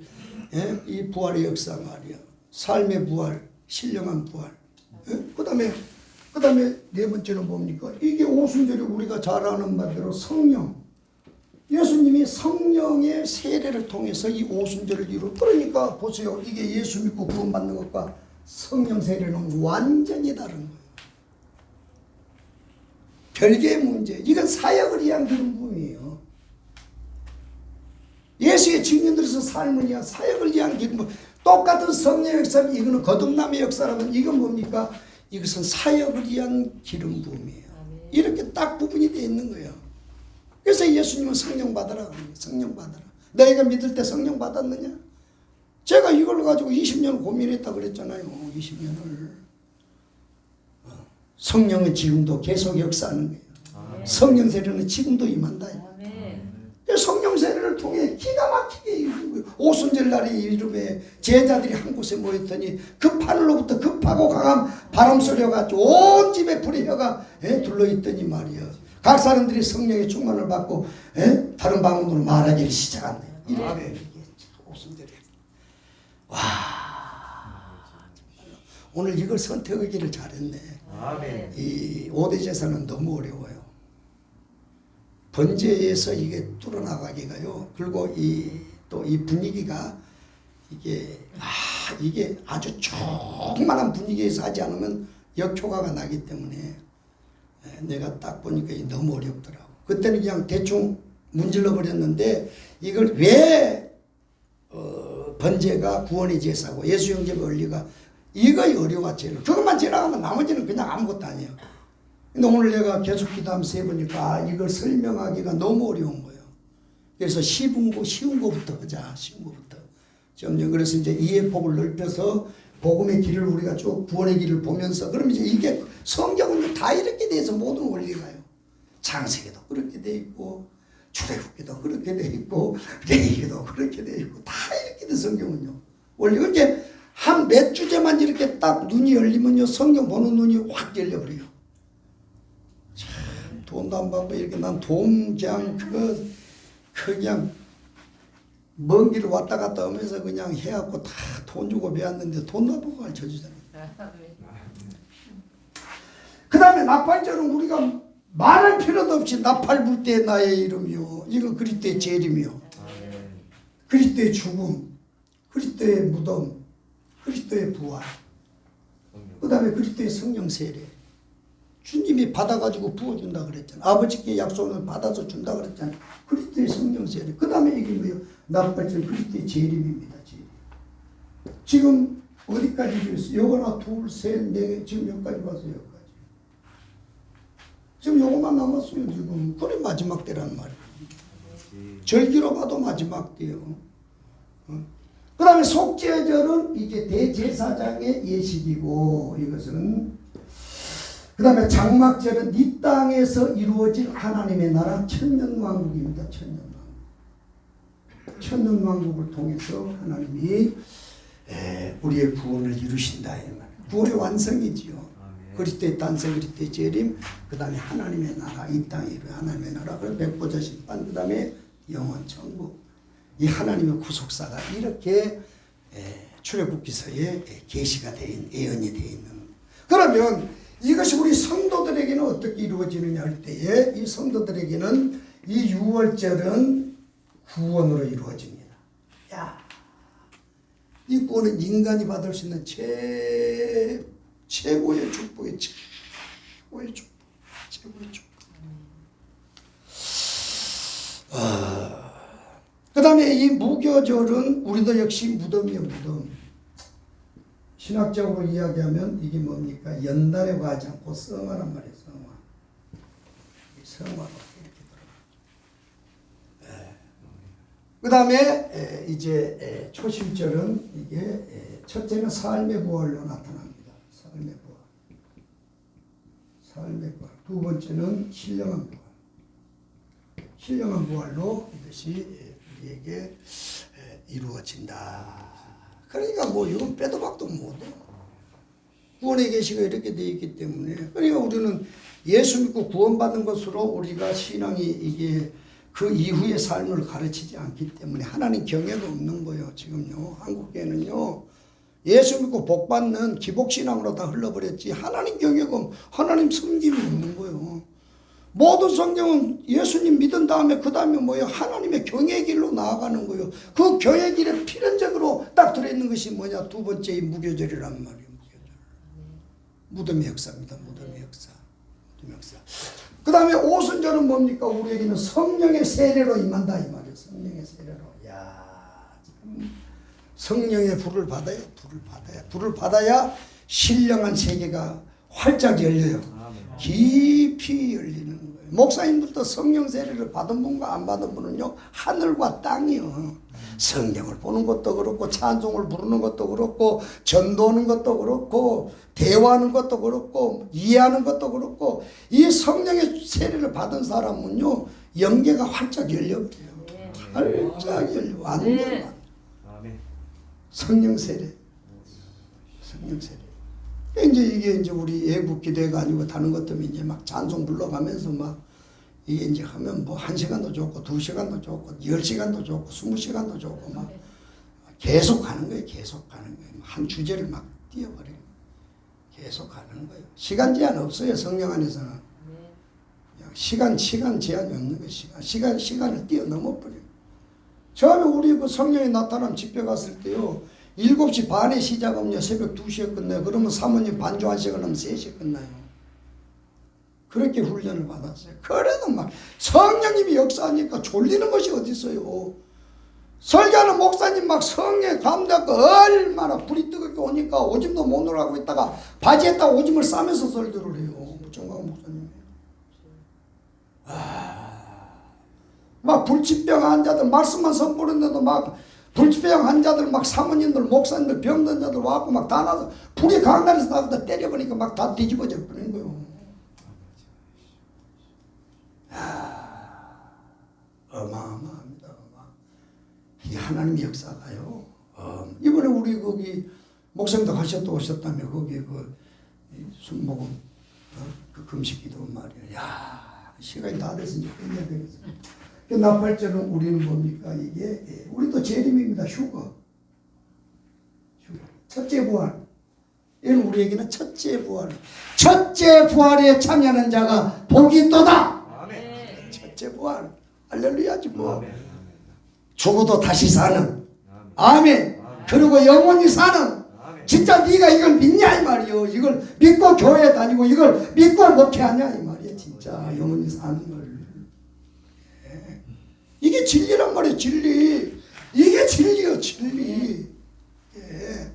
이 부활의 역사 말이야. 삶의 부활, 신령한 부활. 그 다음에 네 번째는 뭡니까? 이게 오순절이 우리가 잘 아는 바대로 성령. 예수님이 성령의 세례를 통해서 이 오순절을 이루. 그러니까 보세요. 이게 예수 믿고 구원받는 것과 성령 세례는 완전히 다른 거예요. 별개의 문제. 이건 사역을 위한 그런 부분이에요. 예수의 증인으로서 삶을 위한 사역을 위한 기름. 똑같은 성령의 역사는 이거는 거듭남의 역사라면 이건 뭡니까? 이것은 사역을 위한 기름 부음이에요. 이렇게 딱 구분이 되어 있는 거예요. 그래서 예수님은 성령 받아라. 성령 받아라. 너희가 믿을 때 성령 받았느냐? 제가 이걸 가지고 20년 고민했다 그랬잖아요. 20년을. 성령은 지금도 계속 역사하는 거예요. 성령 세례는 지금도 임한다. 성령 세례를 통해 기가 막히게 이루는 거예요. 오순절 날에 이름에 제자들이 한 곳에 모였더니 급하늘로부터 급하고 강한 바람 소리가 온 집에 불의 혀가 둘러있더니 말이야. 각 사람들이 성령의 충만을 받고 다른 방언으로 말하기를 시작한대요. 이래 오순절에. 와, 오늘 이걸 선택하기를 잘했네. 이 5대 제사는 너무 어려워요. 번제에서 이게 뚫어나가기가요. 그리고 또 이 분위기가 이게 아주 조그만한 분위기에서 하지 않으면 역효과가 나기 때문에 내가 딱 보니까 너무 어렵더라고. 그때는 그냥 대충 문질러 버렸는데 이걸 왜 번제가 구원의 제사고 예수 영접의 원리가 이거의 어려워 제일. 그것만 지나가면 나머지는 그냥 아무것도 아니에요. 근데 오늘 내가 계속 기도하면서 해보니까 이걸 설명하기가 너무 어려운 거예요. 그래서 쉬운 거부터 하자. 쉬운 거부터. 점점 그래서 이제 이해 폭을 넓혀서 복음의 길을 우리가 쭉 구원의 길을 보면서 그러면 이제 이게 성경은 다 이렇게 돼서 모든 원리가요. 창세기도 그렇게 돼 있고 출애굽기도 그렇게 돼 있고 레위기도 그렇게 돼 있고 다 이렇게 돼 성경은요. 원리 이게 한 몇 주제만 이렇게 딱 눈이 열리면요 성경 보는 눈이 확 열려버려요. 참 돈도 안 받고 이렇게 난 돈 그냥 그냥 먼 길을 왔다 갔다 하면서 그냥 해갖고 다 돈 주고 배웠는데 돈 나보고 가르쳐주잖아요. 그 다음에 나팔절은 우리가 말할 필요도 없이 나팔 불 때 나의 이름이요. 이거 그리스도의 재림이요. 그리스도의 죽음, 그리스도의 무덤, 그리스도의 부활, 그 다음에 그리스도의 성령 세례. 주님이 받아가지고 부어준다 그랬잖아. 아버지께 약속을 받아서 준다 그랬잖아. 그리스도의 성령 세례. 그 다음에 이게 뭐예요? 나팔절 그리스도의 재림입니다. 재림. 지금 어디까지 되었어요? 요거 하나, 둘, 셋, 네 개. 지금 여기까지 봤어요. 여기까지. 지금 요거만 남았어요. 지금. 그래 마지막 때란 말이에요. 절기로 봐도 마지막 때요. 그 다음에 속죄절은 이제 대제사장의 예식이고 이것은 그 다음에 장막절은 이 땅에서 이루어질 하나님의 나라 천년왕국입니다. 천년왕국. 천년왕국을 통해서 하나님이 우리의 구원을 이루신다. 구원의 완성이지요. 그리스도의 탄생, 그리스도의 재림, 그 다음에 하나님의 나라, 이 땅에 이루어 하나님의 나라, 그리고 백보자 심판, 그 다음에 영원 천국. 이 하나님의 구속사가 이렇게 출애굽기서에 계시가 된 예언이 되어 있는. 그러면 이것이 우리 성도들에게는 어떻게 이루어지느냐 할 때에 이 성도들에게는 이 6월절은 구원으로 이루어집니다. 야, 이 구원은 인간이 받을 수 있는 최고의 축복의 최고의 축복, 최고의 축복. 그 다음에 이 무교절은 우리도 역시 무덤이요, 무덤. 신학적으로 이야기하면 이게 뭡니까? 연단에 가지 않고 성화란 말이에요. 성화. 성화로 이렇게 들어가죠. 그 다음에 이제 초심절은 이게 첫째는 삶의 부활로 나타납니다. 삶의 부활. 삶의 부활. 두 번째는 신령한 부활. 신령한 부활로 이것이 우리에게 이루어진다. 그러니까 뭐 이건 빼도 박도 못해요. 구원의 계시가 이렇게 되어 있기 때문에, 그러니까 우리는 예수 믿고 구원받은 것으로 우리가 신앙이 이게 그 이후의 삶을 가르치지 않기 때문에 하나님 경외가 없는 거예요. 지금요 한국교회는요 예수 믿고 복 받는 기복신앙으로 다 흘러버렸지 하나님 경외가 하나님 섬김이 없는 거예요. 모든 성경은 예수님 믿은 다음에 그 다음에 뭐예요? 하나님의 경외의 길로 나아가는 거예요. 그 경외의 길에 필연적으로 딱 들어있는 것이 뭐냐? 두 번째 이 무교절이란 말이에요. 무교절. 무덤의 역사입니다. 무덤의 역사. 무덤의 역사. 그 다음에 오순절은 뭡니까? 우리에게는 성령의 세례로 임한다 이 말이에요. 성령의 세례로. 야, 참 성령의 불을 받아야 불을 받아야 신령한 세계가 활짝 열려요. 깊이 열리는 거예요. 목사님들도 성령 세례를 받은 분과 안 받은 분은요 하늘과 땅이요. 성경을 보는 것도 그렇고 찬송을 부르는 것도 그렇고 전도하는 것도 그렇고 대화하는 것도 그렇고 이해하는 것도 그렇고 이 성령의 세례를 받은 사람은요 영계가 활짝 열려버려요. 활짝 열려. 완전 성령 세례. 성령 세례. 이제 이게 이제 우리 애국 기대가 아니고 다른 것 때문에 이제 막 찬송 불러가면서 막 이게 이제 하면 뭐 1시간도 좋고 2시간도 좋고 10시간도 좋고 20시간도 좋고 막 계속 가는 거예요. 계속 가는 거예요. 한 주제를 막 띄워버려요. 계속 가는 거예요. 시간 제한 없어요. 성령 안에서는. 시간 제한이 없는 거예요. 시간을 뛰어넘어 버려요. 처음에 우리 그 성령이 나타난 집회 갔을 때요. 7시 반에 시작하면 새벽 2시에 끝나요. 그러면 사모님 반주 1시간 하면 3시에 끝나요. 그렇게 훈련을 받았어요. 그래도 막 성령님이 역사하니까 졸리는 것이 어디 있어요. 설교하는 목사님 막 성령에 감동하고 얼마나 불이 뜨겁게 오니까 오줌도 못 놀라고 있다가 바지에다 오줌을 싸면서 설교를 해요. 정광 목사님이. 막 불치병 환자들 말씀만 선포했는데도 막 불치병 환자들 막 사모님들 목사님들 병든 자들 와갖고 막 다 나서 불이 강단에서 나가다 때려보니까 막 다 뒤집어져 버리는 거예요. 어마어마합니다. 이게 하나님의 역사가요. 이번에 우리 거기 목사님도 가셨다 오셨다며 거기 그 순복음 그 금식기도 말이에요. 야 시간이 다 돼서 이제 끝내야 되겠어요. 나팔절은 우리는 뭡니까? 이게 우리도 재림입니다. 휴거. 첫째 부활. 이건 우리에게는 첫째 부활. 첫째 부활에 참여하는 자가 복이 있도다. 아멘. 첫째 부활. 할렐루야지 뭐. 죽어도 다시 사는. 아멘. 그리고 영원히 사는. 진짜 네가 이걸 믿냐 이 말이요. 이걸 믿고 교회 다니고 이걸 믿고 목회하냐 이 말이야. 진짜 영원히 사는 걸. 이게 진리란 말이에요. 진리. 이게 진리요. 진리. 예.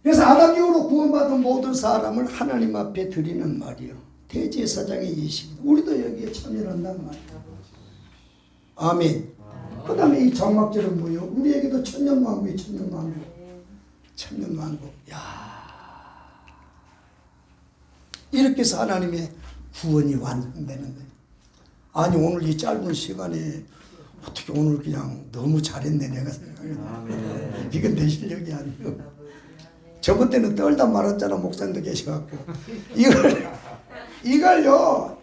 그래서 아담 이후로 구원받은 모든 사람을 하나님 앞에 드리는 말이요. 대제사장의 예식이다. 우리도 여기에 참여한단 말이야. 아멘. 그 다음에 이 장막절은 뭐예요? 우리에게도 천년왕국이 천년왕국. 천년왕국. 야. 이렇게 해서 하나님의 구원이 완성되는 거예요. 아니 오늘 이 짧은 시간에 어떻게 오늘 그냥 너무 잘했네 내가 생각해. 이건 내 실력이 아니에요. 저번 때는 떨다 말았잖아. 목사님도 계셔갖고 이걸요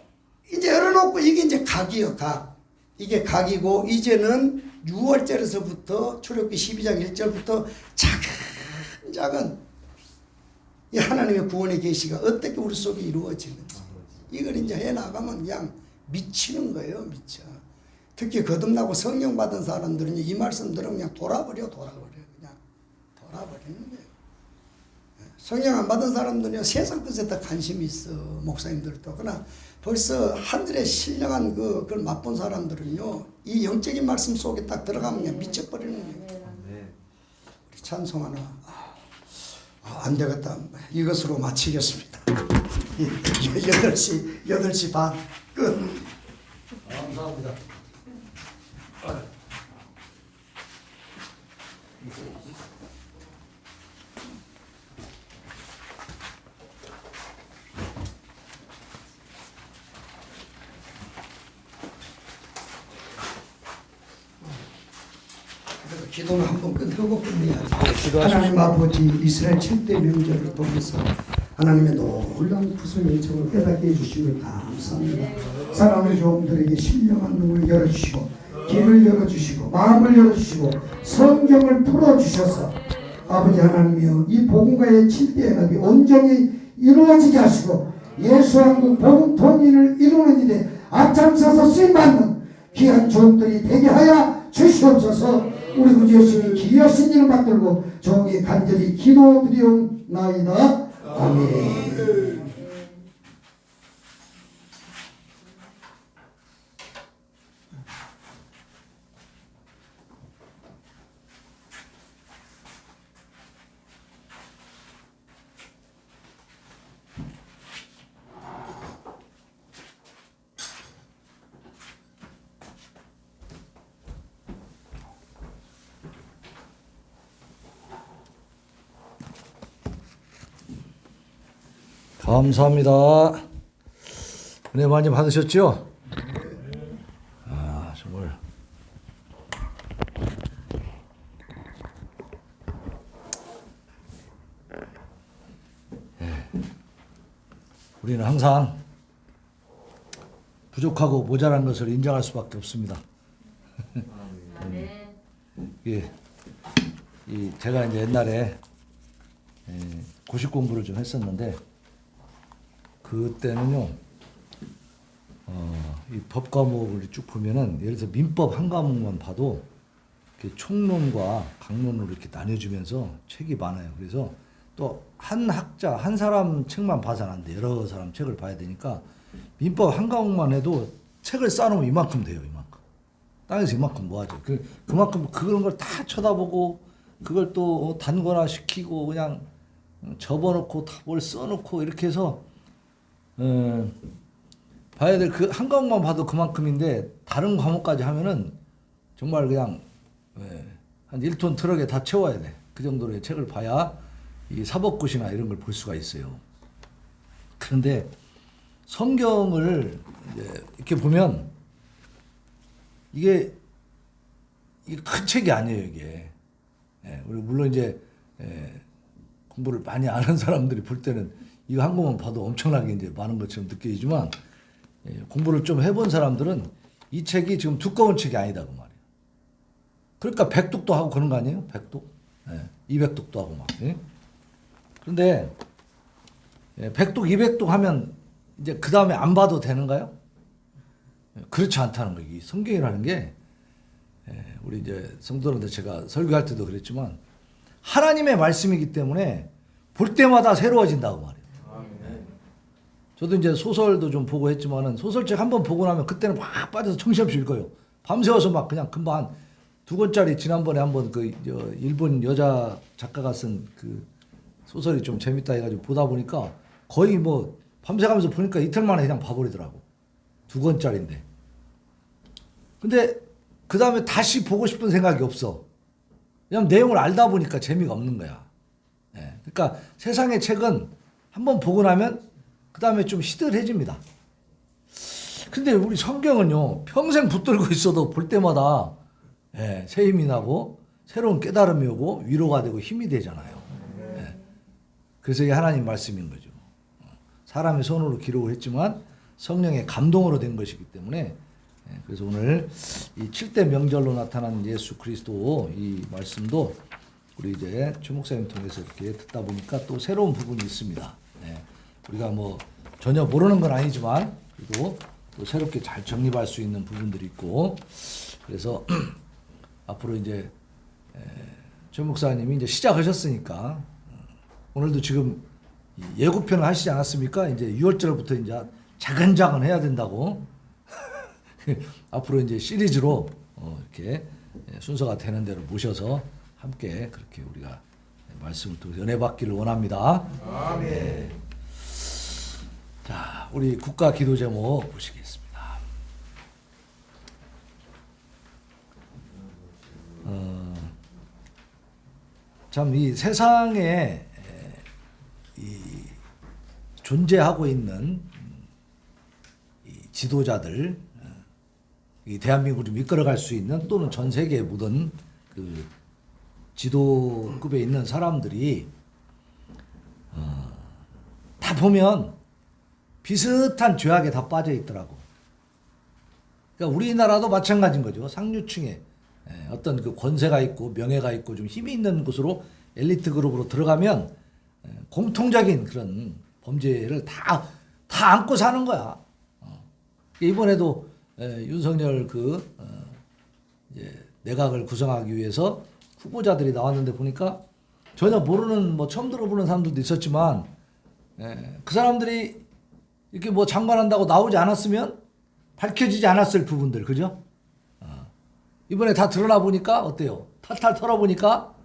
이제 열어놓고 이게 이제 각이요. 각. 이게 각이고 이제는 6월절에서부터 출애굽기 12장 1절부터 작은 이 하나님의 구원의 계시가 어떻게 우리 속에 이루어지는지 이걸 이제 해나가면 그냥 미치는 거예요. 미쳐. 특히 거듭나고 성령 받은 사람들은 이 말씀 들으면 그냥 돌아버려 그냥 돌아버리는 거예요. 성령 안 받은 사람들은요 세상 것에 더 관심이 있어. 목사님들도. 그러나 벌써 하늘의 신령한 그걸 맛본 사람들은요 이 영적인 말씀 속에 딱 들어가면 그냥 미쳐버리는 거예요. 우리 찬송 하나 안 되겠다. 이것으로 마치겠습니다. 8시 반 끝. 감사합니다. 그래서 기도는 한번 끝내고 끝내야지. 기도하십시오. 하나님 아버지 이스라엘 7대 명절을 통해서 하나님의 놀라운 구속 영성을 깨닫게 해주시고 감사합니다. 사랑하는 종들에게 신령한 눈을 열어주시고 길을 열어주시고 마음을 열어주시고 성경을 풀어주셔서 아버지 하나님이여 이 복음과의 7대 연합이 온전히 이루어지게 하시고 예수왕국 복음 통일을 이루는 일에 앞장서서 쓰임받는 귀한 종들이 되게 하여 주시옵소서. 우리 구주 예수님 기이하신 일을 받들고 종이 간절히 기도드리옵나이다. 아멘. 감사합니다. 은혜 많이 받으셨죠? 정말 우리는 항상 부족하고 모자란 것을 인정할 수밖에 없습니다. 제가 이제 옛날에 고시 공부를 좀 했었는데 그때는요, 이 법 과목을 쭉 보면은 예를 들어서 민법 한 과목만 봐도 이렇게 총론과 강론으로 이렇게 나뉘어주면서 책이 많아요. 그래서 또 한 학자, 한 사람 책만 봐서는 안 돼. 여러 사람 책을 봐야 되니까 민법 한 과목만 해도 책을 쌓아놓으면 이만큼 돼요. 이만큼. 땅에서 이만큼 모아져. 그만큼 그런 걸 다 쳐다보고 그걸 또 단권화 시키고 그냥 접어놓고 다 뭘 써놓고 이렇게 해서 봐야 될 그 한 과목만 봐도 그만큼인데 다른 과목까지 하면은 정말 그냥 한 1톤 트럭에 다 채워야 돼. 그 정도의 책을 봐야 이 사법고시나 이런 걸 볼 수가 있어요. 그런데 성경을 이렇게 보면 이게 큰 책이 아니에요, 이게. 우리 물론 이제 공부를 많이 아는 사람들이 볼 때는 이거 한 권만 봐도 엄청나게 이제 많은 것처럼 느껴지지만 공부를 좀 해본 사람들은 이 책이 지금 두꺼운 책이 아니다 그 말이에요. 그러니까 100독도 하고 그런 거 아니에요? 100독? 200독도 하고 막. 그런데 100독, 200독 하면 이제 그 다음에 안 봐도 되는가요? 그렇지 않다는 거예요. 이 성경이라는 게 우리 이제 성도들한테 제가 설교할 때도 그랬지만 하나님의 말씀이기 때문에 볼 때마다 새로워진다고 말이에요. 저도 이제 소설도 좀 보고 했지만은 소설책 한번 보고 나면 그때는 막 빠져서 정신없이 읽어요. 밤새워서 막 그냥 금방 한 2권짜리 지난번에 한번 그 일본 여자 작가가 쓴 그 소설이 좀 재밌다 해가지고 보다 보니까 거의 뭐 밤새가면서 보니까 이틀 만에 그냥 봐버리더라고. 2권짜리인데. 근데 그 다음에 다시 보고 싶은 생각이 없어. 왜냐면 내용을 알다 보니까 재미가 없는 거야. 그러니까 세상의 책은 한번 보고 나면 그 다음에 좀 시들해집니다. 근데 우리 성경은요, 평생 붙들고 있어도 볼 때마다 새 힘이 나고 새로운 깨달음이 오고 위로가 되고 힘이 되잖아요. 그래서 이게 하나님 말씀인 거죠. 사람의 손으로 기록을 했지만 성령의 감동으로 된 것이기 때문에 그래서 오늘 이 7대 명절로 나타난 예수 그리스도 이 말씀도 우리 이제 최 목사님 통해서 이렇게 듣다 보니까 또 새로운 부분이 있습니다. 우리가 뭐 전혀 모르는 건 아니지만 그래도 또 새롭게 잘 정립할 수 있는 부분들이 있고 그래서 앞으로 이제 최 목사님이 이제 시작하셨으니까 오늘도 지금 예고편을 하시지 않았습니까? 이제 6월절부터 이제 자근자근 해야 된다고. 앞으로 이제 시리즈로 이렇게 순서가 되는 대로 모셔서 함께 그렇게 우리가 말씀을 통해서 은혜 받기를 원합니다. 네. 자, 우리 국가 기도 제목 보시겠습니다. 참 이 세상에 이 존재하고 있는 이 지도자들, 이 대한민국을 좀 이끌어갈 수 있는 또는 전 세계의 모든 그 지도급에 있는 사람들이 다 보면 비슷한 죄악에 다 빠져 있더라고. 그러니까 우리나라도 마찬가지인 거죠. 상류층에 어떤 그 권세가 있고 명예가 있고 좀 힘이 있는 곳으로 엘리트 그룹으로 들어가면 공통적인 그런 범죄를 다 안고 사는 거야. 이번에도 윤석열 이제 내각을 구성하기 위해서 후보자들이 나왔는데 보니까 전혀 모르는 뭐 처음 들어보는 사람들도 있었지만 그 사람들이 이렇게 뭐 장관한다고 나오지 않았으면 밝혀지지 않았을 부분들, 그죠? 이번에 다 드러나 보니까 어때요? 탈탈 털어보니까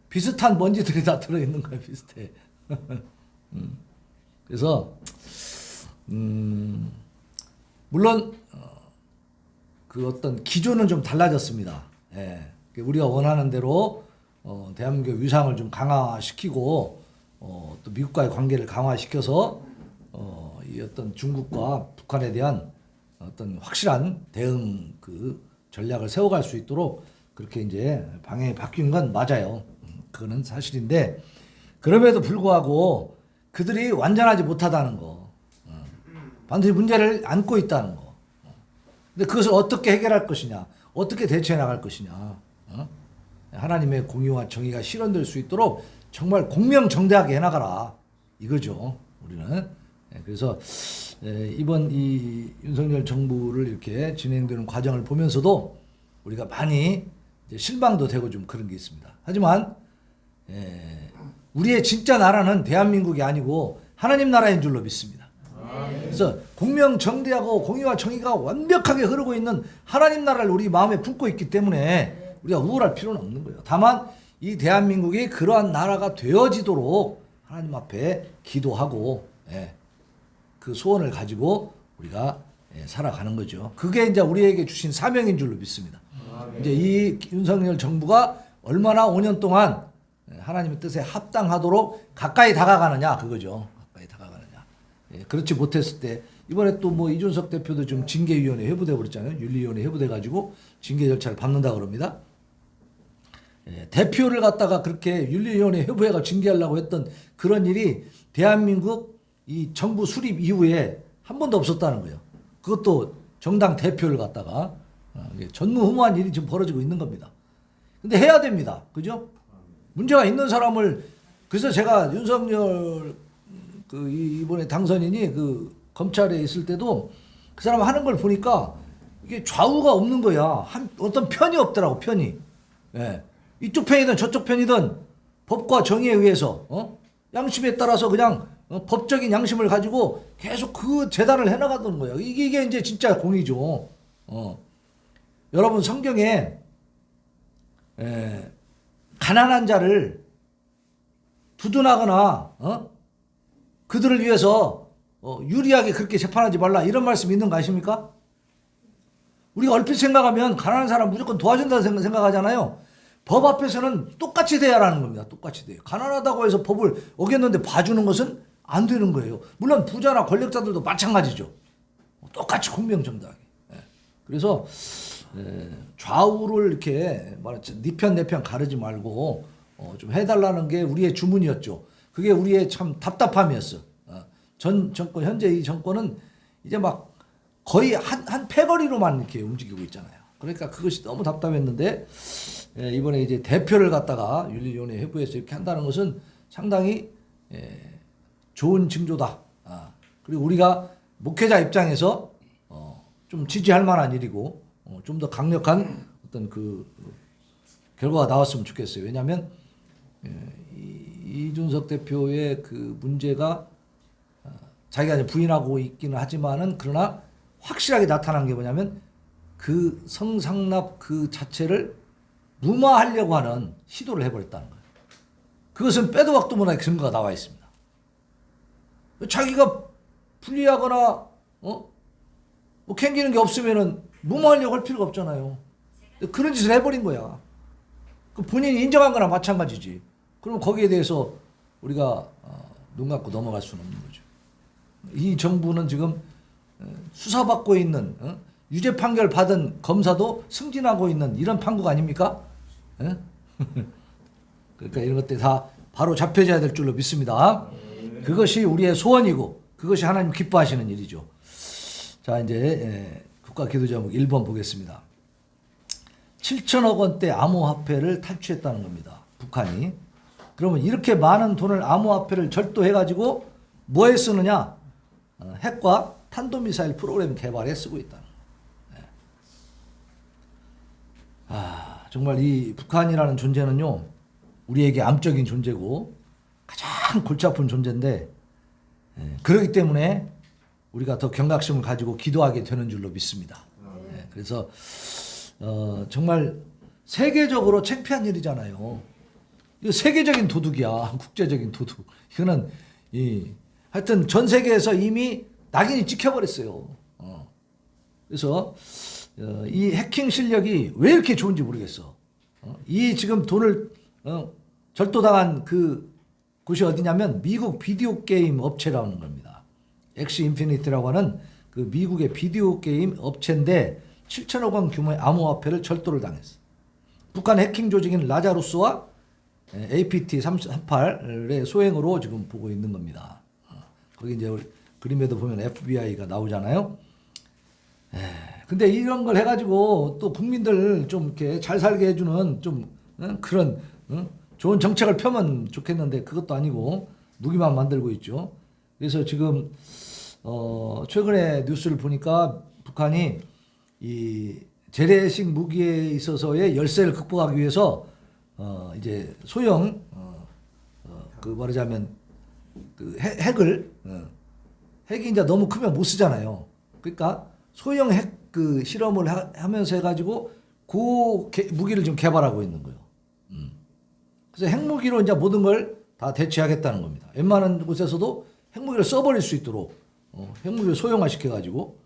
비슷한 먼지들이 다 들어있는 거야, 비슷해. 그래서 물론 그 어떤 기조는 좀 달라졌습니다. 예. 우리가 원하는 대로 대한민국의 위상을 좀 강화시키고 또 미국과의 관계를 강화시켜서 이 어떤 중국과 북한에 대한 어떤 확실한 대응 그 전략을 세워갈 수 있도록 그렇게 이제 방향이 바뀐 건 맞아요. 그거는 사실인데 그럼에도 불구하고 그들이 완전하지 못하다는 거, 반드시 문제를 안고 있다는 거. 근데 그것을 어떻게 해결할 것이냐, 어떻게 대처해 나갈 것이냐. 하나님의 공의와 정의가 실현될 수 있도록 정말 공명정대하게 해나가라. 이거죠. 우리는. 그래서 이번 이 윤석열 정부를 이렇게 진행되는 과정을 보면서도 우리가 많이 이제 실망도 되고 좀 그런 게 있습니다. 하지만 우리의 진짜 나라는 대한민국이 아니고 하나님 나라인 줄로 믿습니다. 그래서 공명정대하고 공의와 정의가 완벽하게 흐르고 있는 하나님 나라를 우리 마음에 품고 있기 때문에 우리가 우울할 필요는 없는 거예요. 다만 이 대한민국이 그러한 나라가 되어지도록 하나님 앞에 기도하고 그 소원을 가지고 우리가 살아가는 거죠. 그게 이제 우리에게 주신 사명인 줄로 믿습니다. 이제 이 윤석열 정부가 얼마나 5년 동안 하나님의 뜻에 합당하도록 가까이 다가가느냐, 그거죠. 가까이 다가가느냐. 그렇지 못했을 때 이번에 또 뭐 이준석 대표도 좀 징계위원회 회부돼 버렸잖아요. 윤리위원회 회부돼 가지고 징계 절차를 밟는다 그럽니다. 대표를 갖다가 그렇게 윤리위원회 회부해가 징계하려고 했던 그런 일이 대한민국 이 정부 수립 이후에 한 번도 없었다는 거예요. 그것도 정당 대표를 갖다가 전무후무한 일이 지금 벌어지고 있는 겁니다. 근데 해야 됩니다. 그죠? 문제가 있는 사람을, 그래서 제가 윤석열 이번에 당선인이 그 검찰에 있을 때도 그 사람 하는 걸 보니까 이게 좌우가 없는 거야. 어떤 편이 없더라고, 편이. 이쪽 편이든 저쪽 편이든 법과 정의에 의해서 양심에 따라서 그냥 법적인 양심을 가지고 계속 그 재단을 해나가던 거예요. 이게 이제 진짜 공의죠. 여러분 성경에 가난한 자를 두둔하거나 그들을 위해서 유리하게 그렇게 재판하지 말라 이런 말씀이 있는 거 아십니까? 우리가 얼핏 생각하면 가난한 사람 무조건 도와준다고 생각하잖아요. 법 앞에서는 똑같이 돼야라는 겁니다. 똑같이 돼요. 가난하다고 해서 법을 어겼는데 봐주는 것은 안 되는 거예요. 물론 부자나 권력자들도 마찬가지죠. 똑같이 공명정당하게. 그래서 좌우를 이렇게 말했죠. 네 편 내 편 가르지 말고 좀 해달라는 게 우리의 주문이었죠. 그게 우리의 참 답답함이었어. 전 정권, 현재 이 정권은 이제 막 거의 한 패거리로만 이렇게 움직이고 있잖아요. 그러니까 그것이 너무 답답했는데 이번에 이제 대표를 갖다가 윤리위원회 회부해서 이렇게 한다는 것은 상당히 좋은 징조다. 그리고 우리가 목회자 입장에서 좀 지지할 만한 일이고 좀 더 강력한 어떤 그 결과가 나왔으면 좋겠어요. 왜냐하면 이 이준석 대표의 그 문제가 자기가 이제 부인하고 있기는 하지만은 그러나 확실하게 나타난 게 뭐냐면 그 성상납 그 자체를 무마하려고 하는 시도를 해버렸다는 거예요. 그것은 빼도 박도 못할 증거가 나와 있습니다. 자기가 불리하거나 뭐 캥기는 게 없으면은 무마하려고 할 필요가 없잖아요. 그런 짓을 해버린 거야. 그 본인이 인정한 거나 마찬가지지. 그럼 거기에 대해서 우리가 눈 감고 넘어갈 수는 없는 거죠. 이 정부는 지금 수사받고 있는 유죄 판결 받은 검사도 승진하고 있는 이런 판국 아닙니까? 그러니까 이런 것들이 다 바로 잡혀져야 될 줄로 믿습니다. 그것이 우리의 소원이고 그것이 하나님 기뻐하시는 일이죠. 자, 이제 국가기도제목 1번 보겠습니다. 7천억 원대 암호화폐를 탈취했다는 겁니다. 북한이. 그러면 이렇게 많은 돈을 암호화폐를 절도해가지고 뭐에 쓰느냐? 핵과 탄도미사일 프로그램 개발에 쓰고 있다는 거예요. 정말 이 북한이라는 존재는요, 우리에게 암적인 존재고 가장 골치 아픈 존재인데, 그렇기 때문에 우리가 더 경각심을 가지고 기도하게 되는 줄로 믿습니다. 그래서 정말 세계적으로 창피한 일이잖아요. 이거 세계적인 도둑이야. 국제적인 도둑. 이거는 하여튼 전 세계에서 이미 낙인이 찍혀버렸어요. 그래서 이 해킹 실력이 왜 이렇게 좋은지 모르겠어. 이 지금 돈을 절도당한 그 곳이 어디냐면 미국 비디오 게임 업체라는 겁니다. 엑시 인피니티라고 하는 그 미국의 비디오 게임 업체인데 7천억 원 규모의 암호화폐를 절도를 당했어. 북한 해킹 조직인 라자루스와 APT-38의 소행으로 지금 보고 있는 겁니다. 거기 이제 그림에도 보면 FBI가 나오잖아요. 근데 이런 걸 해가지고 또 국민들 좀 이렇게 잘 살게 해주는 좀 그런 좋은 정책을 펴면 좋겠는데 그것도 아니고 무기만 만들고 있죠. 그래서 지금 최근에 뉴스를 보니까 북한이 이 재래식 무기에 있어서의 열세를 극복하기 위해서 이제 소형 그 말하자면 그 핵이 이제 너무 크면 못 쓰잖아요. 그러니까 소형 핵 그 실험을 하면서 해가지고 그 무기를 좀 개발하고 있는 거예요. 그래서 핵무기로 이제 모든 걸 다 대체하겠다는 겁니다. 웬만한 곳에서도 핵무기를 써버릴 수 있도록 핵무기를 소형화시켜가지고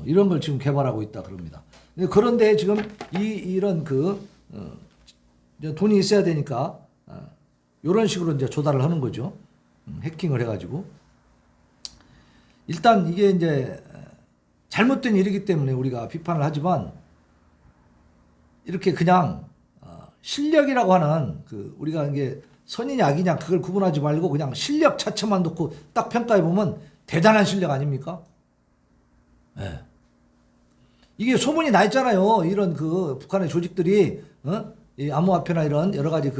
이런 걸 지금 개발하고 있다 그럽니다. 그런데 지금 이런 돈이 있어야 되니까 이런 식으로 이제 조달을 하는 거죠. 해킹을 해가지고 일단 이게 이제 잘못된 일이기 때문에 우리가 비판을 하지만 이렇게 그냥 실력이라고 하는 그 우리가 이게 선이냐 악이냐 그걸 구분하지 말고 그냥 실력 자체만 놓고 딱 평가해 보면 대단한 실력 아닙니까? 네. 이게 소문이 나 있잖아요. 이런 그 북한의 조직들이 이 암호화폐나 이런 여러 가지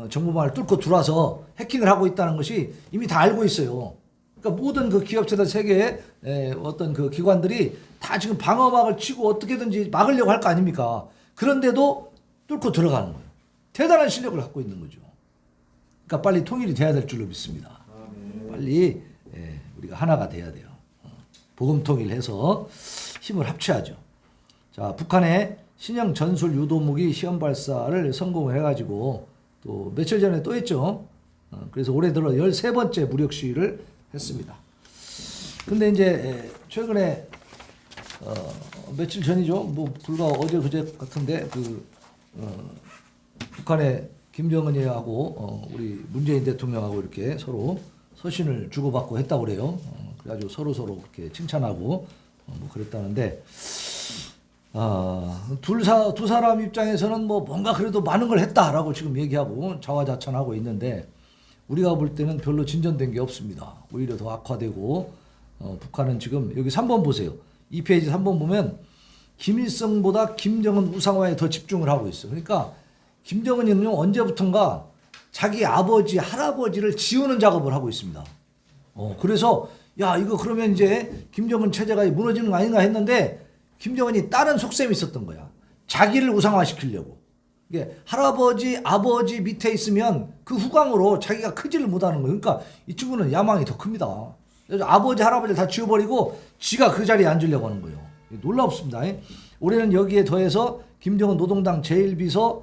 정보망을 뚫고 들어와서 해킹을 하고 있다는 것이 이미 다 알고 있어요. 그러니까 모든 그 기업체들 세계의 어떤 그 기관들이 다 지금 방어막을 치고 어떻게든지 막으려고 할 거 아닙니까? 그런데도 뚫고 들어가는 거예요. 대단한 실력을 갖고 있는 거죠. 그러니까 빨리 통일이 돼야 될 줄로 믿습니다. 빨리 우리가 하나가 돼야 돼요. 복음 통일해서 힘을 합쳐야죠. 자, 북한의 신형 전술 유도무기 시험 발사를 성공을 해가지고 또 며칠 전에 또 했죠. 그래서 올해 들어 13번째 무력 시위를 했습니다. 근데 이제 최근에 며칠 전이죠. 뭐 불과 어제 그제 같은데 북한의 김정은이하고 우리 문재인 대통령하고 이렇게 서로 서신을 주고받고 했다고 그래요. 그래가지고 서로 그렇게 칭찬하고 뭐 그랬다는데 두 사람 입장에서는 뭐 뭔가 그래도 많은 걸 했다라고 지금 얘기하고 자화자찬하고 있는데 우리가 볼 때는 별로 진전된 게 없습니다. 오히려 더 악화되고 북한은 지금 여기 3번 보세요. 이 페이지 3번 보면 김일성보다 김정은 우상화에 더 집중을 하고 있어요. 그러니까 김정은이는요 언제부턴가 자기 아버지 할아버지를 지우는 작업을 하고 있습니다. 그래서 야 이거 그러면 이제 김정은 체제가 무너지는 거 아닌가 했는데 김정은이 다른 속셈이 있었던 거야. 자기를 우상화시키려고. 이게 할아버지, 아버지 밑에 있으면 그 후광으로 자기가 크지를 못하는 거예요. 그러니까 이 친구는 야망이 더 큽니다. 그래서 아버지, 할아버지를 다 지워버리고 지가 그 자리에 앉으려고 하는 거예요. 놀랍습니다. 올해는 여기에 더해서 김정은 노동당 제1비서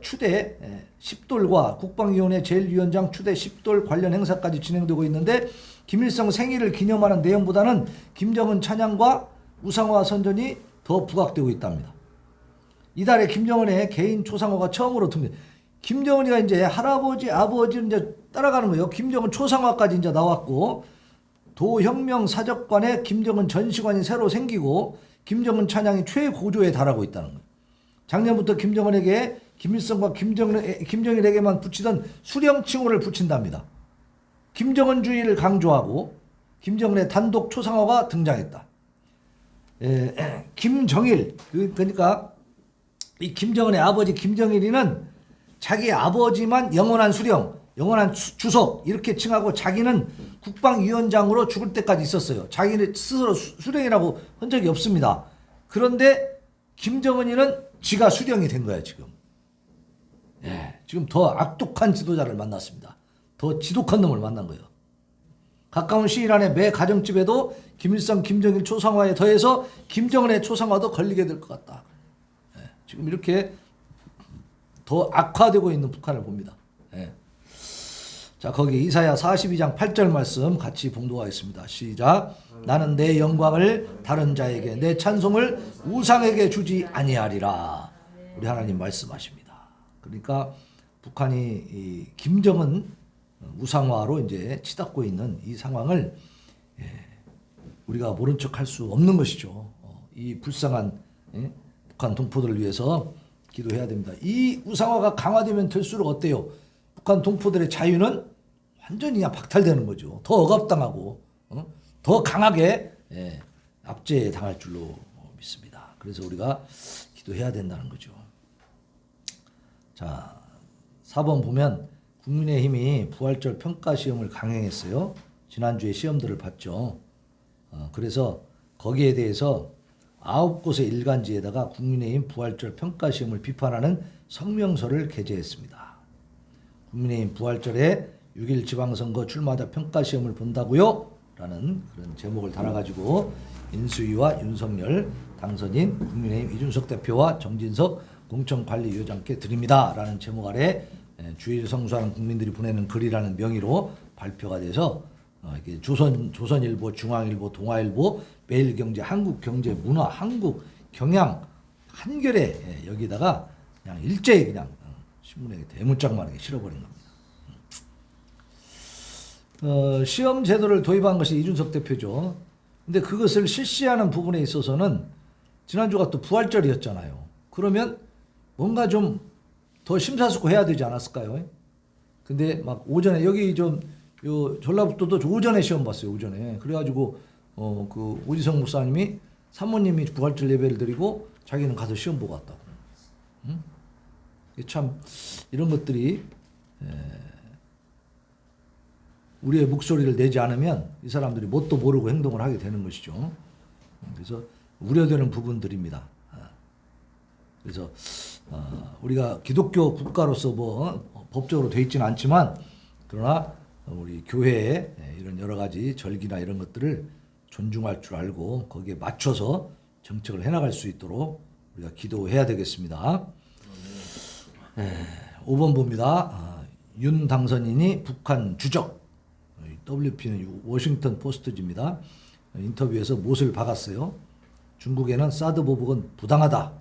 추대 10돌과 국방위원회 제1위원장 추대 10돌 관련 행사까지 진행되고 있는데 김일성 생일을 기념하는 내용보다는 김정은 찬양과 우상화 선전이 더 부각되고 있답니다. 이달에 김정은의 개인 초상화가 처음으로 듭니다. 김정은이가 이제 할아버지, 아버지를 이제 따라가는 거예요. 김정은 초상화까지 이제 나왔고 도혁명 사적관에 김정은 전시관이 새로 생기고 김정은 찬양이 최고조에 달하고 있다는 거예요. 작년부터 김정은에게 김일성과 김정일에게만 붙이던 수령 칭호를 붙인답니다. 김정은주의를 강조하고 김정은의 단독 초상화가 등장했다. 김정일, 그러니까 이 김정은의 아버지 김정일이는 자기 아버지만 영원한 수령, 영원한 주석 이렇게 칭하고 자기는 국방위원장으로 죽을 때까지 있었어요. 자기는 스스로 수령이라고 한 적이 없습니다. 그런데 김정은이는 지가 수령이 된 거야 지금. 지금 더 악독한 지도자를 만났습니다. 더 지독한 놈을 만난 거예요. 가까운 시일 안에 매 가정집에도 김일성, 김정일 초상화에 더해서 김정은의 초상화도 걸리게 될 것 같다. 지금 이렇게 더 악화되고 있는 북한을 봅니다. 자, 거기 이사야 42장 8절 말씀 같이 봉독하겠습니다. 시작. 나는 내 영광을 다른 자에게 내 찬송을 우상에게 주지 아니하리라. 우리 하나님 말씀하십니다. 그러니까 북한이 이 김정은 우상화로 이제 치닫고 있는 이 상황을 우리가 모른 척할 수 없는 것이죠. 이 불쌍한 북한 동포들을 위해서 기도해야 됩니다. 이 우상화가 강화되면 될수록 어때요? 북한 동포들의 자유는 완전히 그냥 박탈되는 거죠. 더 억압당하고 더 강하게 압제당할 줄로 믿습니다. 그래서 우리가 기도해야 된다는 거죠. 자, 4번 보면 국민의힘이 부활절 평가시험을 강행했어요. 지난주에 시험들을 봤죠. 그래서 거기에 대해서 9곳의 일간지에다가 국민의힘 부활절 평가시험을 비판하는 성명서를 게재했습니다. 국민의힘 부활절에 6일 지방선거 출마자 평가시험을 본다고요? 라는 그런 제목을 달아가지고 인수위와 윤석열 당선인 국민의힘 이준석 대표와 정진석 공천관리위원장께 드립니다. 라는 제목 아래 주의를 성수하는 국민들이 보내는 글이라는 명의로 발표가 돼서 이렇게 조선일보, 중앙일보, 동아일보, 매일경제, 한국경제문화, 한국경향 한겨레 여기다가 그냥 일제히 그냥 신문에 대문짝만하게 실어버린 겁니다. 시험 제도를 도입한 것이 이준석 대표죠. 근데 그것을 실시하는 부분에 있어서는 지난주가 또 부활절이었잖아요. 그러면 뭔가 좀 더 심사숙고해야 되지 않았을까요? 근데 막 오전에 여기 좀 요 전라북도도 오전에 시험 봤어요. 오전에. 그래가지고 그 오지성 목사님이 사모님이 부활절 예배를 드리고 자기는 가서 시험 보고 왔다고. 응? 참 이런 것들이 우리의 목소리를 내지 않으면 이 사람들이 뭣도 모르고 행동을 하게 되는 것이죠. 그래서 우려되는 부분들입니다. 그래서 우리가 기독교 국가로서 뭐 법적으로 돼 있지는 않지만 그러나 우리 교회의 이런 여러 가지 절기나 이런 것들을 존중할 줄 알고 거기에 맞춰서 정책을 해나갈 수 있도록 우리가 기도해야 되겠습니다. 5번 봅니다. 윤 당선인이 북한 주적. WP는 워싱턴 포스트지입니다. 인터뷰에서 못을 박았어요. 중국에는 사드 보복은 부당하다.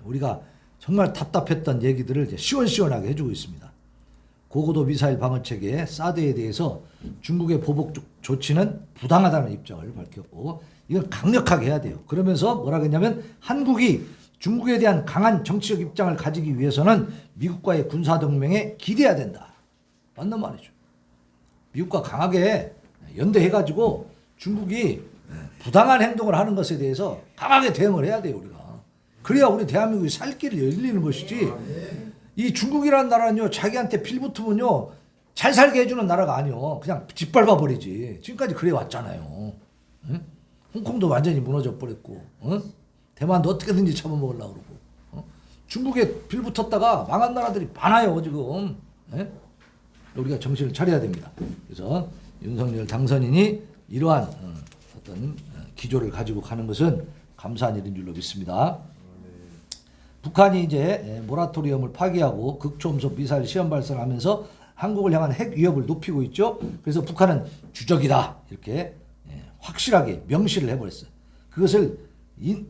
우리가 정말 답답했던 얘기들을 이제 시원시원하게 해주고 있습니다. 고고도 미사일 방어체계 사드에 대해서 중국의 보복 조치는 부당하다는 입장을 밝혔고 이건 강력하게 해야 돼요. 그러면서 뭐라 그랬냐면 한국이 중국에 대한 강한 정치적 입장을 가지기 위해서는 미국과의 군사동맹에 기대해야 된다. 맞는 말이죠. 미국과 강하게 연대해가지고 중국이 부당한 행동을 하는 것에 대해서 강하게 대응을 해야 돼요. 우리가. 그래야 우리 대한민국이 살 길이 열리는 것이지. 이 중국이라는 나라는요. 자기한테 빌붙으면요. 잘 살게 해주는 나라가 아니요. 그냥 짓밟아 버리지. 지금까지 그래 왔잖아요. 응? 홍콩도 완전히 무너져 버렸고, 대만도 어떻게든지 잡아먹으려고 그러고, 중국에 빌붙었다가 망한 나라들이 많아요 지금. 예? 우리가 정신을 차려야 됩니다. 그래서 윤석열 당선인이 이러한 어떤 기조를 가지고 가는 것은 감사한 일인 줄로 믿습니다. 북한이 이제 모라토리엄을 파기하고 극초음속 미사일 시험 발사를 하면서 한국을 향한 핵 위협을 높이고 있죠. 그래서 북한은 주적이다 이렇게 확실하게 명시를 해버렸어요. 그것을 이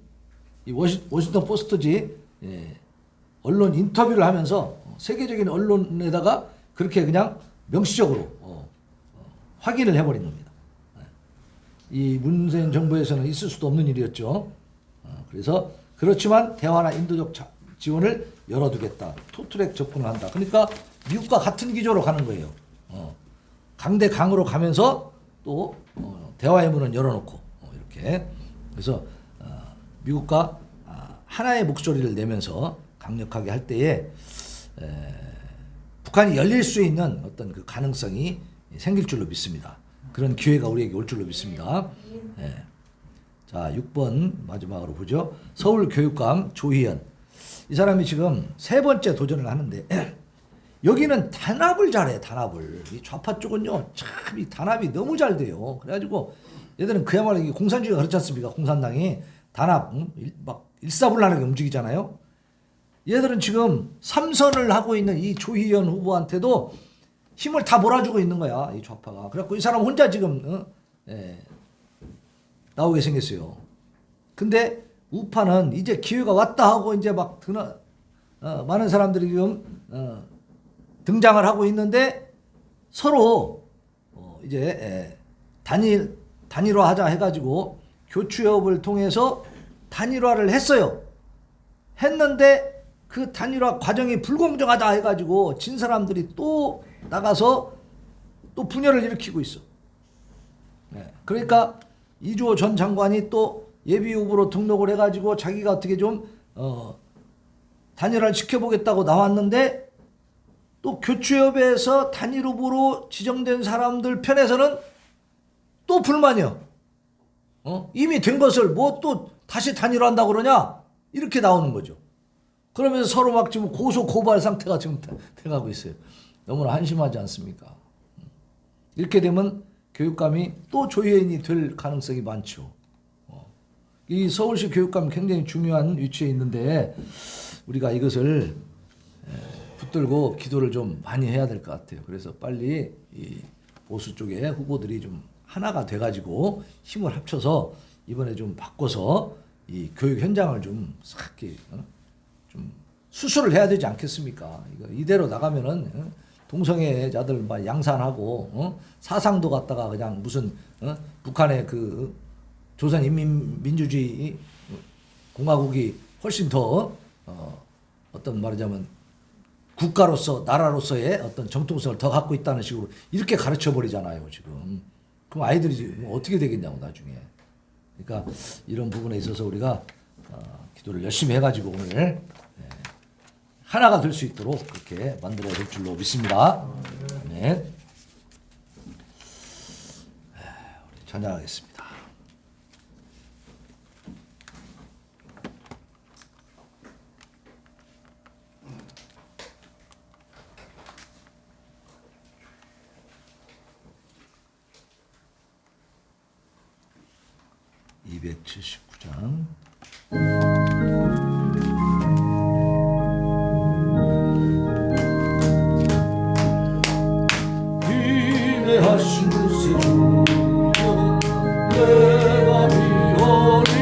워싱턴 포스트지 언론 인터뷰를 하면서 세계적인 언론에다가 그렇게 그냥 명시적으로 확인을 해버린 겁니다. 이 문재인 정부에서는 있을 수도 없는 일이었죠. 그래서 그렇지만 대화나 인도적 지원을 열어두겠다. 투트랙 접근을 한다. 그러니까 미국과 같은 기조로 가는 거예요. 강대 강으로 가면서 또 대화의 문은 열어놓고 이렇게. 그래서 미국과 하나의 목소리를 내면서 강력하게 할 때에 북한이 열릴 수 있는 어떤 그 가능성이 생길 줄로 믿습니다. 그런 기회가 우리에게 올 줄로 믿습니다. 자, 6번 마지막으로 보죠. 서울교육감 조희연. 이 사람이 지금 3번째 도전을 하는데 여기는 단합을 잘해. 단합을. 이 좌파 쪽은요 참 이 단합이 너무 잘 돼요. 그래가지고 얘들은 그야말로 공산주의가 그렇지 않습니까? 공산당이 단합 막 일사불란하게 움직이잖아요. 얘들은 지금 3선을 하고 있는 이 조희연 후보한테도 힘을 다 몰아주고 있는 거야. 이 좌파가. 그래갖고 이 사람 혼자 지금 나오게 생겼어요. 근데 우파는 이제 기회가 왔다 하고 이제 막 많은 사람들이 지금 등장을 하고 있는데 서로 이제 단일화하자 해가지고 교추협을 통해서 단일화를 했어요. 했는데 그 단일화 과정이 불공정하다 해가지고 진 사람들이 또 나가서 또 분열을 일으키고 있어. 그러니까 이주호 전 장관이 또 예비 후보로 등록을 해가지고 자기가 어떻게 좀 단일화를 지켜보겠다고 나왔는데 또 교추협에서 단일 후보로 지정된 사람들 편에서는 또 불만이요. 이미 된 것을 뭐 또 다시 단일화한다고 그러냐? 이렇게 나오는 거죠. 그러면서 서로 막 지금 고소 고발 상태가 지금 돼가고 있어요. 너무나 한심하지 않습니까? 이렇게 되면 교육감이 또 조혜인이 될 가능성이 많죠. 이 서울시 교육감 굉장히 중요한 위치에 있는데 우리가 이것을 붙들고 기도를 좀 많이 해야 될 것 같아요. 그래서 빨리 이 보수 쪽의 후보들이 좀 하나가 돼가지고 힘을 합쳐서 이번에 좀 바꿔서 이 교육 현장을 좀 싹 좀 수술을 해야 되지 않겠습니까? 이대로 나가면은 동성애자들 막 양산하고 사상도 갖다가 그냥 무슨 북한의 그 조선인민민주주의 공화국이 훨씬 더 어떤 말하자면 국가로서 나라로서의 어떤 정통성을 더 갖고 있다는 식으로 이렇게 가르쳐 버리잖아요 지금. 그럼 아이들이 어떻게 되겠냐고 나중에. 그러니까 이런 부분에 있어서 우리가 기도를 열심히 해가지고 오늘 하나가 될 수 있도록 그렇게 만들어야 될 줄로 믿습니다. 네. 우리 찬양하겠습니다. (279장) 위대하신 구세주 내가 비오니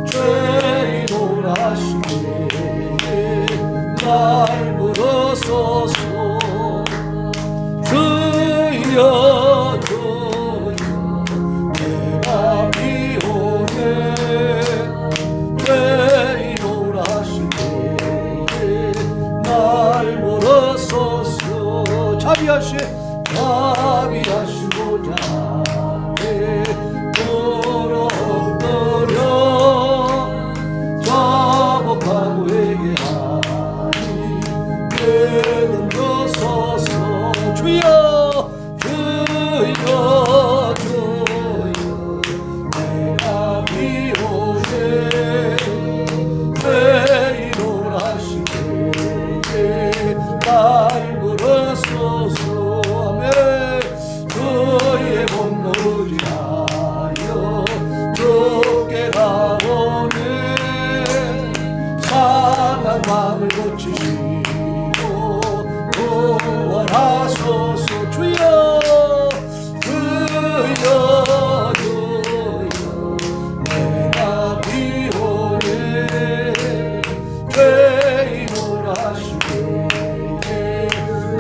죄인 원하시네 날 불어서서 주여 주여 내가 비오네 버려서서 주여 주여 주여 내가 비오네 죄인을 하시네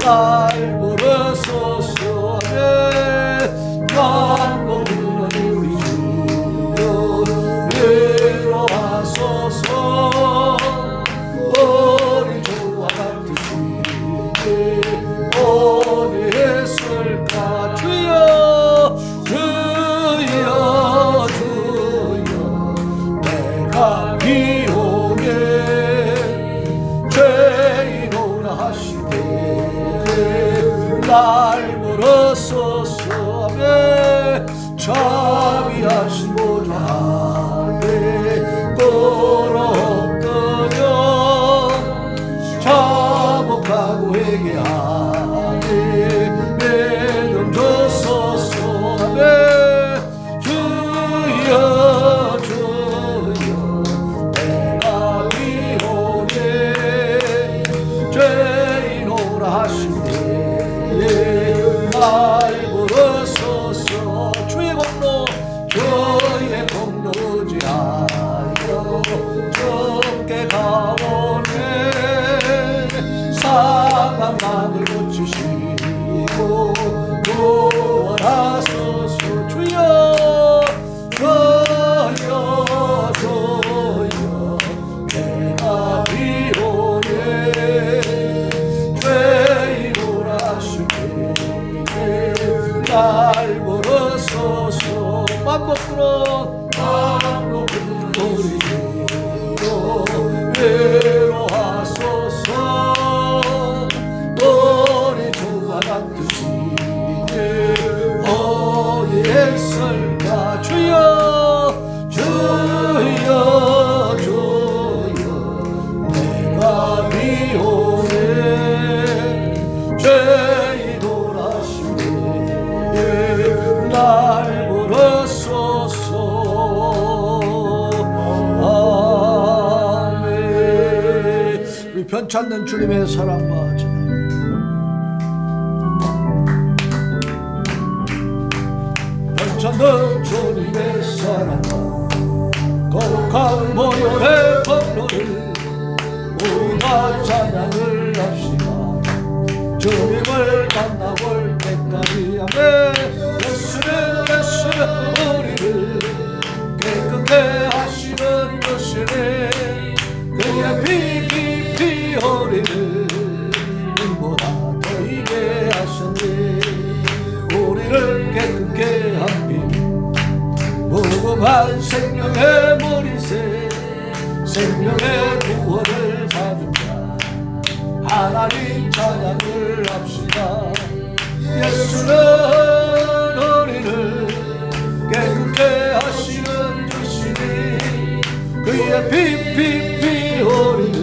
날 버려서서 만복은 우리 주여 내려와소서 우리 주와 같으시 어디 있을까 주여 주여 주여 내가 비오네 죄인오라 하시네 날 멀어서서 하네 자비하신 보좌 앞에 걸어엎드려 자복하고 회개하네 매점 줬소서 하네 주여 주여 내가 비오네 죄인오라 하시네 날 부르소서 주의 공로 주의 공로지 하여 주께 가오네 상한 마음을 고치시고 구원하소서 주여 주여 주여 내가 비오네 죄인오라 하시네 날 부르소서 만복으로 우리 주여 외로하소서 우리 주와 같으시 어디 있을까 주여 주여 주여 내가 비오네 죄인오라 하시네 날 부르소서 아멘. 우리 변찮는 주님의 사랑과 찬양 변찮는 주님의 사랑과 거룩한 보혈의 법로를 우리가 찬양을 합시다 주님을 만나볼 때까지 아멘 예수는 우리를 깨끗게 하시는 것이네 그의 피 우리를 눈보다 더이게 하셨네 우리를 깨끗게 한 피 무궁한 생명의 머리새 생명의 구원을 받은 자 하나님 찬양을 합시다 예수는 우리를 깨끗게 하시는 주시니 그의 피 우리를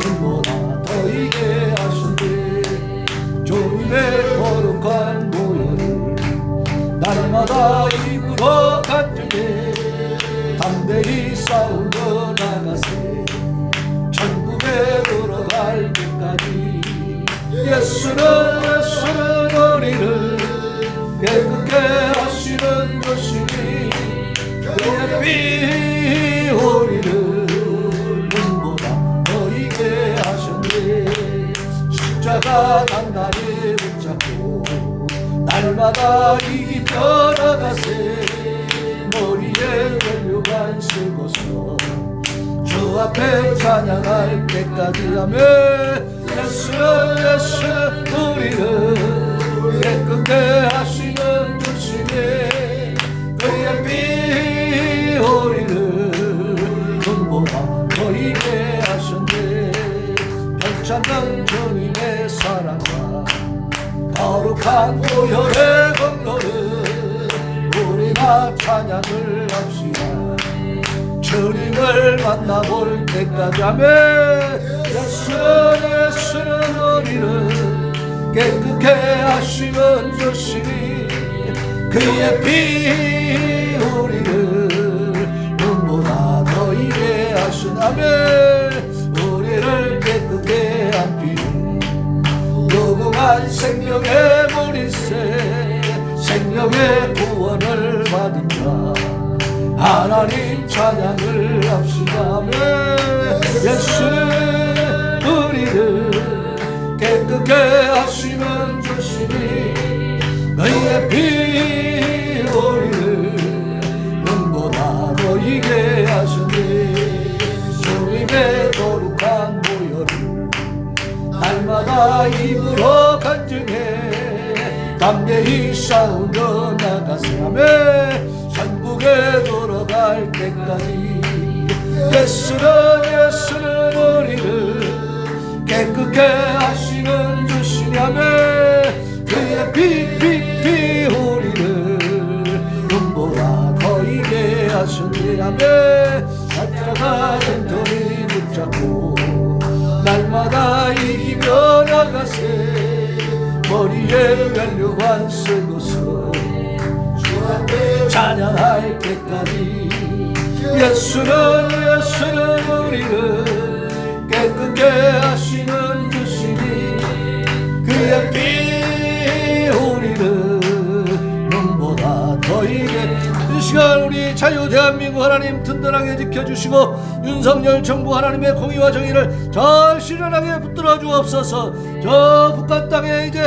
눈보다 더이게 하셨네 주님의 거룩한 보혈을 날마다 입으로 간증해 담대히 싸우러 나가세 천국에 들어갈 때까지 예수는 우리를 깨끗게 하시는 주시니 그의 피 우리를 눈보다 더이게 하셨네 십자가 단단히 붙잡고 날마다 이겨 나가세 머리에 멸류관 쓰고서 주 앞에 찬양할 때까지 하면 예수는 우리를 깨끗게 하시는 주시네 그의 피 우리를 눈보다 더이게 하셨네 괜찮은 주님의 사랑과 거룩한 보혈의 공로를 우리가 찬양을 합시다 주님을 만나볼 때까지 아멘 예수는 우리를 깨끗게 하시는 주시니 그의 피 우리를 눈보다 더이게 하신 아멘 우리를 깨끗게 한 피 무궁한 생 하나님 찬양을 합시다. 예수는 우리를 깨끗게 하시는 주시니 너희의 피 우리를 눈보다 보이게 하시니 주님의 거룩한 보혈을 날마다 입으로 간증해 담대히 싸우며 나가세. 천국에 돌아갈 때까지 예수는 우리를 깨끗게 하시는 주시냐며 그의 피 우리를 눈보라 거이게 하시냐며 십자가 빈손이 붙잡고 날마다 이기며 나가세. 머리에 면류관 쓰고서 주 앞에 찬양할 때까지 예수는 우리를 깨끗게 하시는 주시니 그의 피 우리를 눈보다 더이게. 이 시간 우리 자유 대한민국 하나님 든든하게 지켜주시고 윤석열 정부 하나님의 공의와 정의를 잘 실현하게 붙들어 주옵소서. 저 북한 땅에 이제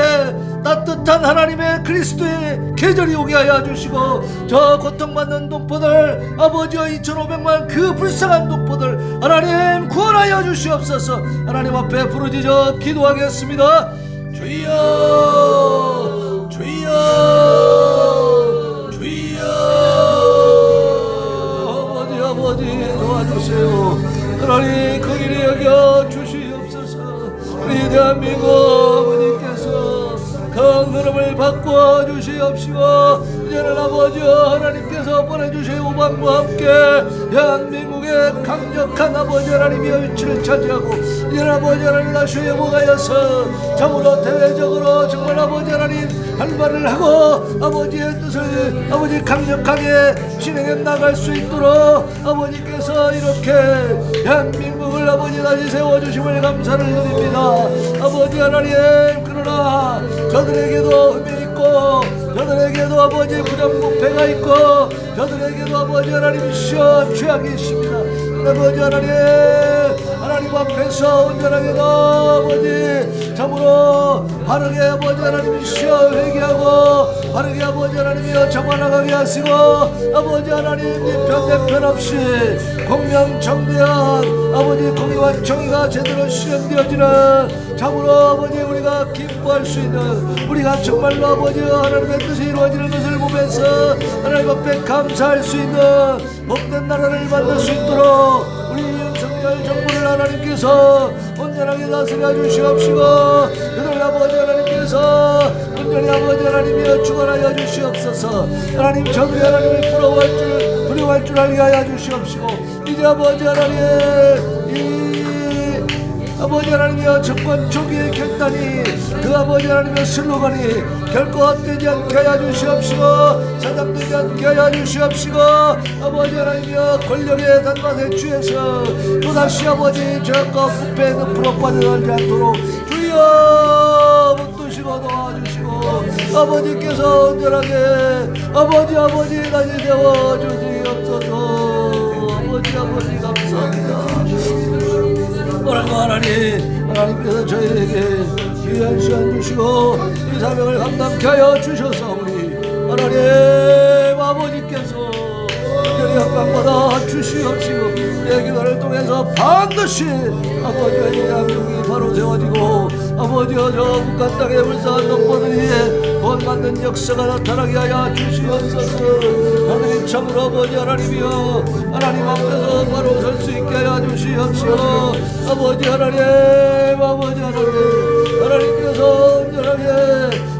따뜻한 하나님의 그리스도의 계절이 오게 하여 주시고 저 고통받는 동포들 아버지여 2,500만 그 불쌍한 동포들 하나님 구원하여 주시옵소서. 하나님 앞에 부르짖어 기도하겠습니다. 주여 주여 주여. 아버지 도와주세요. 하나님 거기를 여겨 주시옵소서. 우리 대한민국 아버님께서 강흐름을 바꿔 주시옵시고 이제는 아버지 하나님께서 보내주신 우방과 함께 대한민국의 강력한 아버지 하나님의 위치를 차지하고 이제는 아버지 하나님 다시 회복하여서 참으로 대외적으로 정말 아버지 하나님 할 말을 하고 아버지의 뜻을 아버지 강력하게 진행해 나갈 수 있도록 아버지께서 이렇게 대한민국을 아버지 다시 세워주심을 감사를 드립니다. 아버지 하나님 그러나 저들에게도 흠이 있고 저들에게도 아버지 부정부패가 있고 저들에게도 아버지 하나님이시여 죄악이 있습니다. 아버지 하나님 앞에서 온전하게도 아버지 참으로 바르게 아버지 하나님이시여 회개하고 바르게 아버지 하나님이여 정화나가게 하시고 아버지 하나님 이편 내편 없이 공명정대한 아버지 공의와 정의가 제대로 실현되어지는 참으로 아버지 우리가 기뻐할 수 있는 우리가 정말로 아버지 하나님의 뜻이 이루어지는 것을 보면서 하나님 앞에 감사할 수 있는 복된 나라를 만들 수 있도록 우리 윤석열 정부를 하나님께서 온전하게 다스려 주시옵시고 그들 아버지 하나님께서 온전히 아버지 하나님이여 주관하여 주시옵소서. 하나님 저들이 하나님을 두려워할 줄 알게 하여 주시옵시고 이제 아버지 하나님 아버지 하나님이여 정권 초기의 결단이 그 아버지 하나님의 슬로건이 결코 헛되지 않게 하여 주시옵시고 사장되지 않게 하여 주시옵시고 아버지 하나님이여 권력의 단맛에 취해서 또다시 아버지 죄악과 부패의 늪으로 빠져들지 않도록 주여 붙드시고 도와주시고 아버지께서 온전하게 아버지 다시 세워주시옵소서. 아버지 감사합니다. 오늘도 하나님께서 저희에게 귀한 시간 주시고 이 사명을 감당케 하여 주셔서 우리 하나님 아버지께서 특별히 영광받아 주시옵시고 우리의 기도를 통해서 반드시 아버지의 대한민국이 바로 세워지고 아버지여 저 북한 땅의 불쌍한 동포들이 돈 만든 역사가 나타나게 하여 주시옵소서. 하나님 참으로 아버지 하나님이여 하나님 앞에서 바로 설 수 있게 하여 주시옵시고 아버지 하나님 하나님께서 온전하게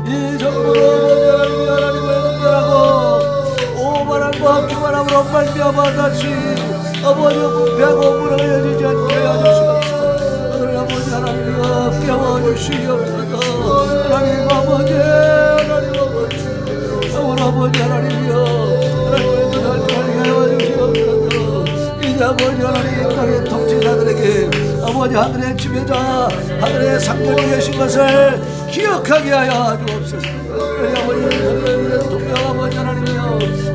이 정부로 아버지 하나님을 온전하고 오만함과 기만함으로 말미암아 다시 아버지 부패하고 무너지지 않게 하여 주시옵소서. 오늘 아버지 하나님이여 깨워주시옵소서. 하나님 아버지 오늘 아버지 하나님이여 하나님을 기도하게 하여 주시옵소서. 이제 아버지 하나님 땅의 통치자들에게 아버지 하늘의 지배자 하늘의 상전이 계신 것을 기억하게 하여 주옵소서. 우리 아버지 대통령 아버지 하나님이여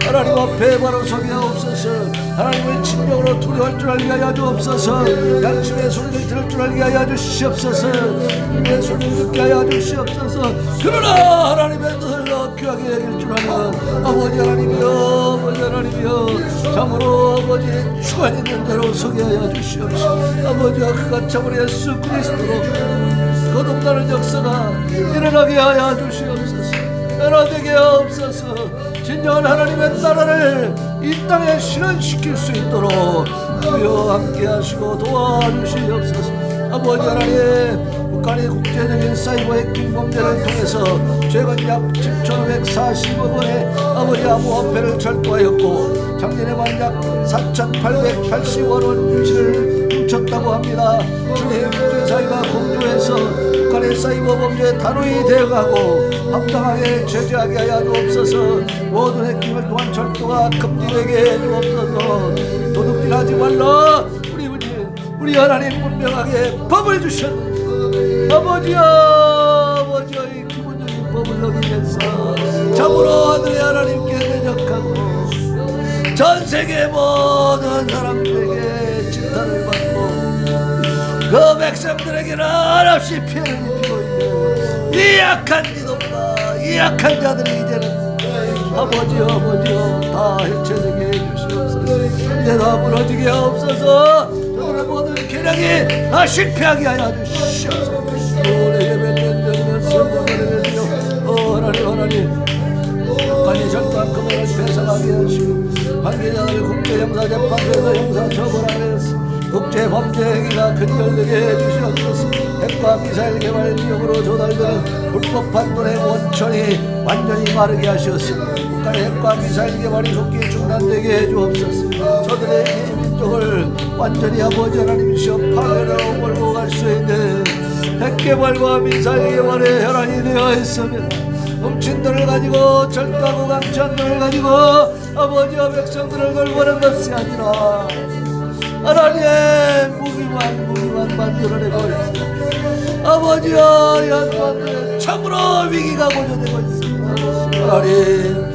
하나님 앞에 바로 서게 하옵소서. 하나님을 진정으로 두려워할 줄 알게 하여 주옵소서. 양심의 소리를 들을 줄 알게 하여 주시옵소서. 내 소리를 듣게 하여 주시옵소서. 그러나 하나님의 뜻을 귀하게 여길 줄 아는 아버지 하나님이여, 아버지 하나님이여, 참으로 아버지 주관 있는 대로 서게 하여 주시옵소서. 아버지와 그가 참으로 예수 그리스도로 거듭나는 역사가 일어나게 하여 주시옵소서. 변화되게 하옵소서. 진정한 하나님의 나라를 이 땅에 실현시킬 수 있도록 주여 함께 하시고 도와주시옵소서. 아버지 하나님, 북한의 국제적인 사이버 해킹 범죄를 통해서 최근 약 7,540억 원의 아버지 암호화폐를 철거하였고 작년에만 약 4,880억 원 유실을 훔쳤다고 합니다. 주님, 국제사회가 공조해서 북한의 사이버 범죄에 단호히 대응하고 합당하게 제재하게 하여 주옵소서. 모든 해킹을 통한 철도가 금지되게 해 주옵소서. 도둑질하지 말라. 우리 하나님 분명하게 법을 주셨는데 아버지여, 아버지여, 이 기본적인 법을 어기면서 참으로 하늘의 하나님께 대적하고 전 세계 모든 사람들에게 진탄을 받고 그 백성들에게는 한없이 피해를 입히고 있는 이 약한 이놈과 이 약한 자들이 이제는 아버지여 다 해체되게 해주시옵소서. 이제 다 무너지게 하옵소서. 저들의 모든 계략이 다 실패하게 하여 주시옵소서. 하나님 북한이 절도한 금을 배상하게 하시고 관계자들의 국제형사재판소에서 형사처벌하면서 국제범죄 행위가 근절되게 해주시옵소서. 핵과 미사일 개발 비용으로 조달되는 불법한 돈의 원천이 완전히 마르게 하시옵소서. 북한의 핵과 미사일 개발이 속히 중단되게 해주옵소서. 저들의 이 민족을 완전히 아버지 하나님이시여 파멸하고 몰고 갈 수 있는 핵 개발과 미사일 개발에 혈안이 되어 있으면 훔친 돈을 가지고 절도하고 강취한 돈을 가지고 아버지와 백성들을 걸보는 것이 아니라 하나님 무기만 만들어내고 있습니다. 아버지와 양반들의 참으로 위기가 고조되고 있습니다.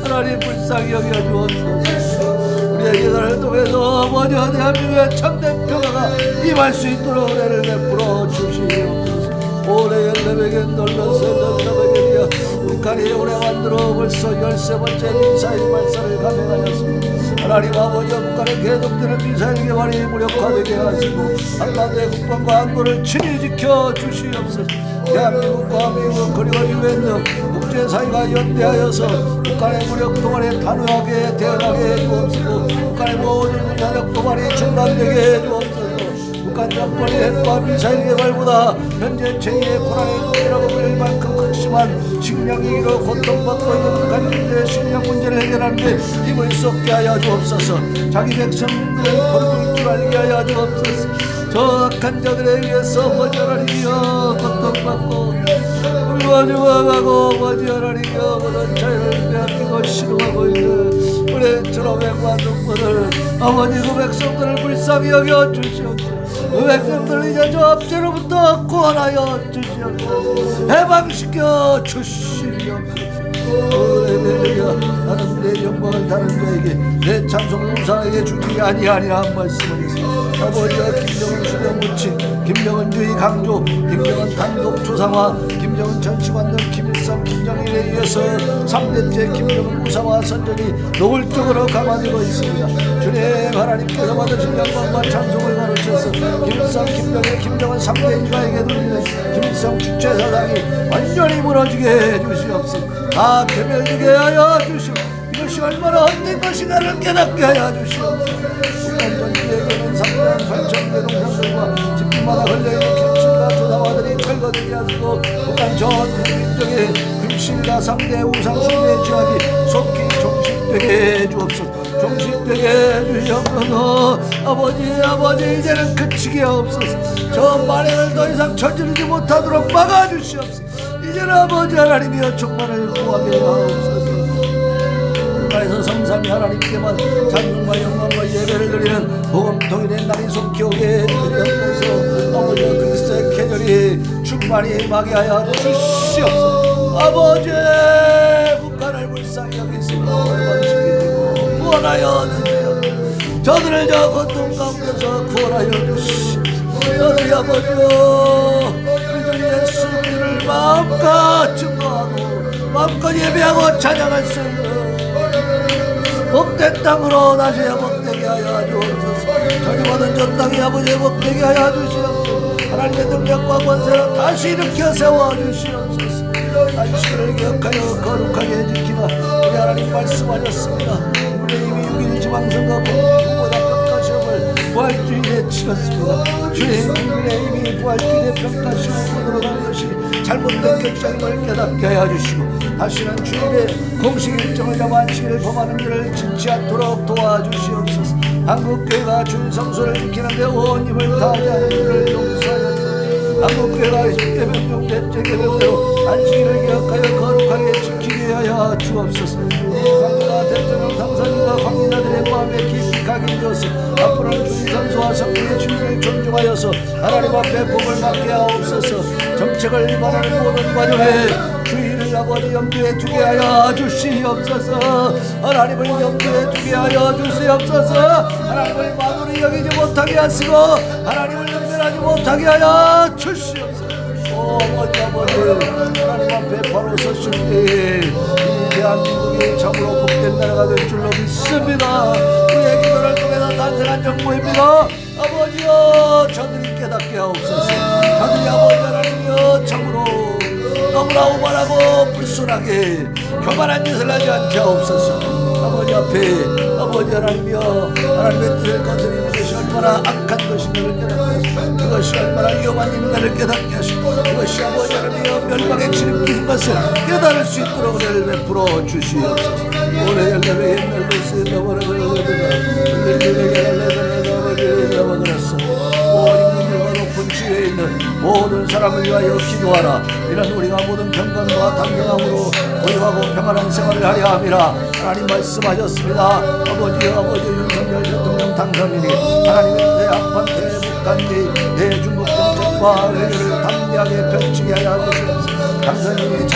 하나님 불쌍히 여겨주옵소서. 우리의 기도를 통해서 아버지와 대한민국의 참된 평화가 임할 수 있도록 은혜를 베풀어 주시옵소서. 올해 열네백엔 놀라세달라베게리아 북한이 올해 만들어 벌써 13번째 미사일 발사를 감행하였습니다. 하나님 아버지와 북한의 계속되는 미사일 개발이 무력화되게 하시고 한반도의 국방과 안보를 친히 지켜 주시옵소서. 대한민국과 미국 그리고 유엔 등 국제사회가 연대하여서 북한의 무력 도발에 단호하게 대응하게 해주옵소서. 북한의 모든 군사력 도발이 중단되게 해주옵소서. 북한 정권의 핵과 미사일 개발보다 현재 제2의 고난의 불릴 만큼 극심한 식량 위기로 고통받고 있는 북한 민족의 식량 문제를 해결하는 데 힘을 쏟게 하여 주옵소서. 자기 백성들을 돌볼 줄 알게 하여 주옵소서. 저 악한 자들에 의해서 아버지 하나님이여 고통받고 굶어 죽어가고 아버지 하나님이여 모든 자유를 빼앗기고 신음하고 있는 우리 주님의 동포들 아버지 그 백성들을 불쌍히 여겨 주시옵소서. 그 백성들 이제 저 압제로부터 구원하여 주시옵소서. 해방시켜 주시옵소서. 나는 내 영광을 다른 자에게 내 찬송을 우상에게 주지 아니하리라 한 말씀을 했습니다. 아버지와 김정은 수령 무치 김정은 주의 강조 김정은 단독 조상화 김정은 전시관 등 김일성 김정일에 의해서 3대째 김정은 우상화 선전이 노골적으로 강화되고 있습니다. 주님 하나님께서 받으신 영광과 찬송을 가르쳐서 김일성 김정일 김정은 3대 인가에게 돌리는 김일성 주체사상이 완전히 무너지게 해주시옵소서. 다 개멸되게 하여 주시옵소서. 이것이 얼마나 헛된 것이냐를 깨닫게 하여 주시옵소서. 북한 전지에게는 3만 8천 개 농산물과 집집마다 걸려있는 김실과 조상화들이 철거되게 하시고 북한 전 민족의 김실과 3대 우상 숭배의 죄악이 속히 종식되게 해주옵소서. 종식되게 해주시옵소서. 아버지 이제는 그치게 하옵소서. 저 만행을 더 이상 저지르지 못하도록 막아주시옵소서. 이제는 아버지 하나님이여 종말을 구하게 하옵소서. 북한에서 성삼위 하나님께만 찬송과 영광과 예배를 드리는 복음 통일의 날이 속히 오게 해주시옵소서. 아버지 그리스도의 계절이 충만히 임하게 하여 주시옵소서. 아버지 북한을 불쌍히 여기시고 해방시키고 구원하여 주세요. 저들을 저 고통 가운데서 구원하여 주시옵소서. 저들이 아버지여 우리 주 예수님을 마음껏 증거하고 마음껏 예배하고 찬양할 수 있는 복된 땅으로 다시 회복되게 하여 주옵소서. 저주받은 저 땅이 아버지 회복되게 하여 주시옵소서. 하나님의 능력과 권세로 다시 일으켜 세워주시옵소서. 안식일을 기억하여 거룩하게 지키라. 우리 하나님 말씀하셨습니다. 우리의 이미 6일 지방선거 공보다 평가시험을 부활주일에 치렀습니다. 주의 국민의 이미 부활주일에 평가시험으로 간 것이 잘못된 결정임을 깨닫게 하여 주시고 다시는 주일에 공식 일정을 잡아 안식일을 범하는 일을 짓지 않도록 도와주시옵소서. 한국교회가 주일 성소를 지키는 데 온 힘을 다하지 않는 일을 용서하여 주옵소서. 한국교회가 10개 명령 대체 계명대로 안식일을 기억하여 거룩하게 지키게 하여 주옵소서. 이 강조가 대통령 당선인과 광민자들의 마음에 깊이 각인되어서 앞으로는 주일 성소와 성령의 주일을 존중하여서 하나님 앞에 복을 받게 하옵소서. 정책을 위반하는 모든 과정에 주일을 아버지 염두에 두게 하여 주시옵소서. 하나님을 염두에 두게 하여 주시옵소서. 하나님을 마누리 여기지 못하게 하시고 하나님을 능멸하지 못하게 하여 주시옵소서. 아버지 하나님 앞에 바로 서실 때에 이 대한민국이 참으로 복된 나라가 될 줄로 믿습니다. 우리의 기도를 통해서 탄생한 정부입니다. 아버지여 저들이 깨닫게 하옵소서. 저들이 아버지 하나님이여 참으로 너무나 오만하고 불순하게 교만한 짓을 하지 않게 하옵소서. 아버지 앞에 아버지 하나님이여 하나님의 뜻을 거스리는 것이 얼마나 악한 것인가를 깨닫게 하시고 그것이 얼마나 위험한 일인가를 깨닫게 하시고 그것이 아버지 하나님이여 멸망의 지름길인 것을 깨달을 수 있도록 은혜를 베풀어 주시옵소서. 오래 열매의 옛날로 쓰여버려 높은 지혜에 있는 모든 사람을 위하여 기도하라. 이런 우리가 모든 경건과 단정함으로 고요하고 평안한 생활을 하려 함이라 하나님 말씀하셨습니다. 아버지여 윤석열 대통령 당선인이 하나님의 대한판 대북관계 대중국 정책과 외교를 담대하게 펼치게 하여 주시옵소서. 당선인이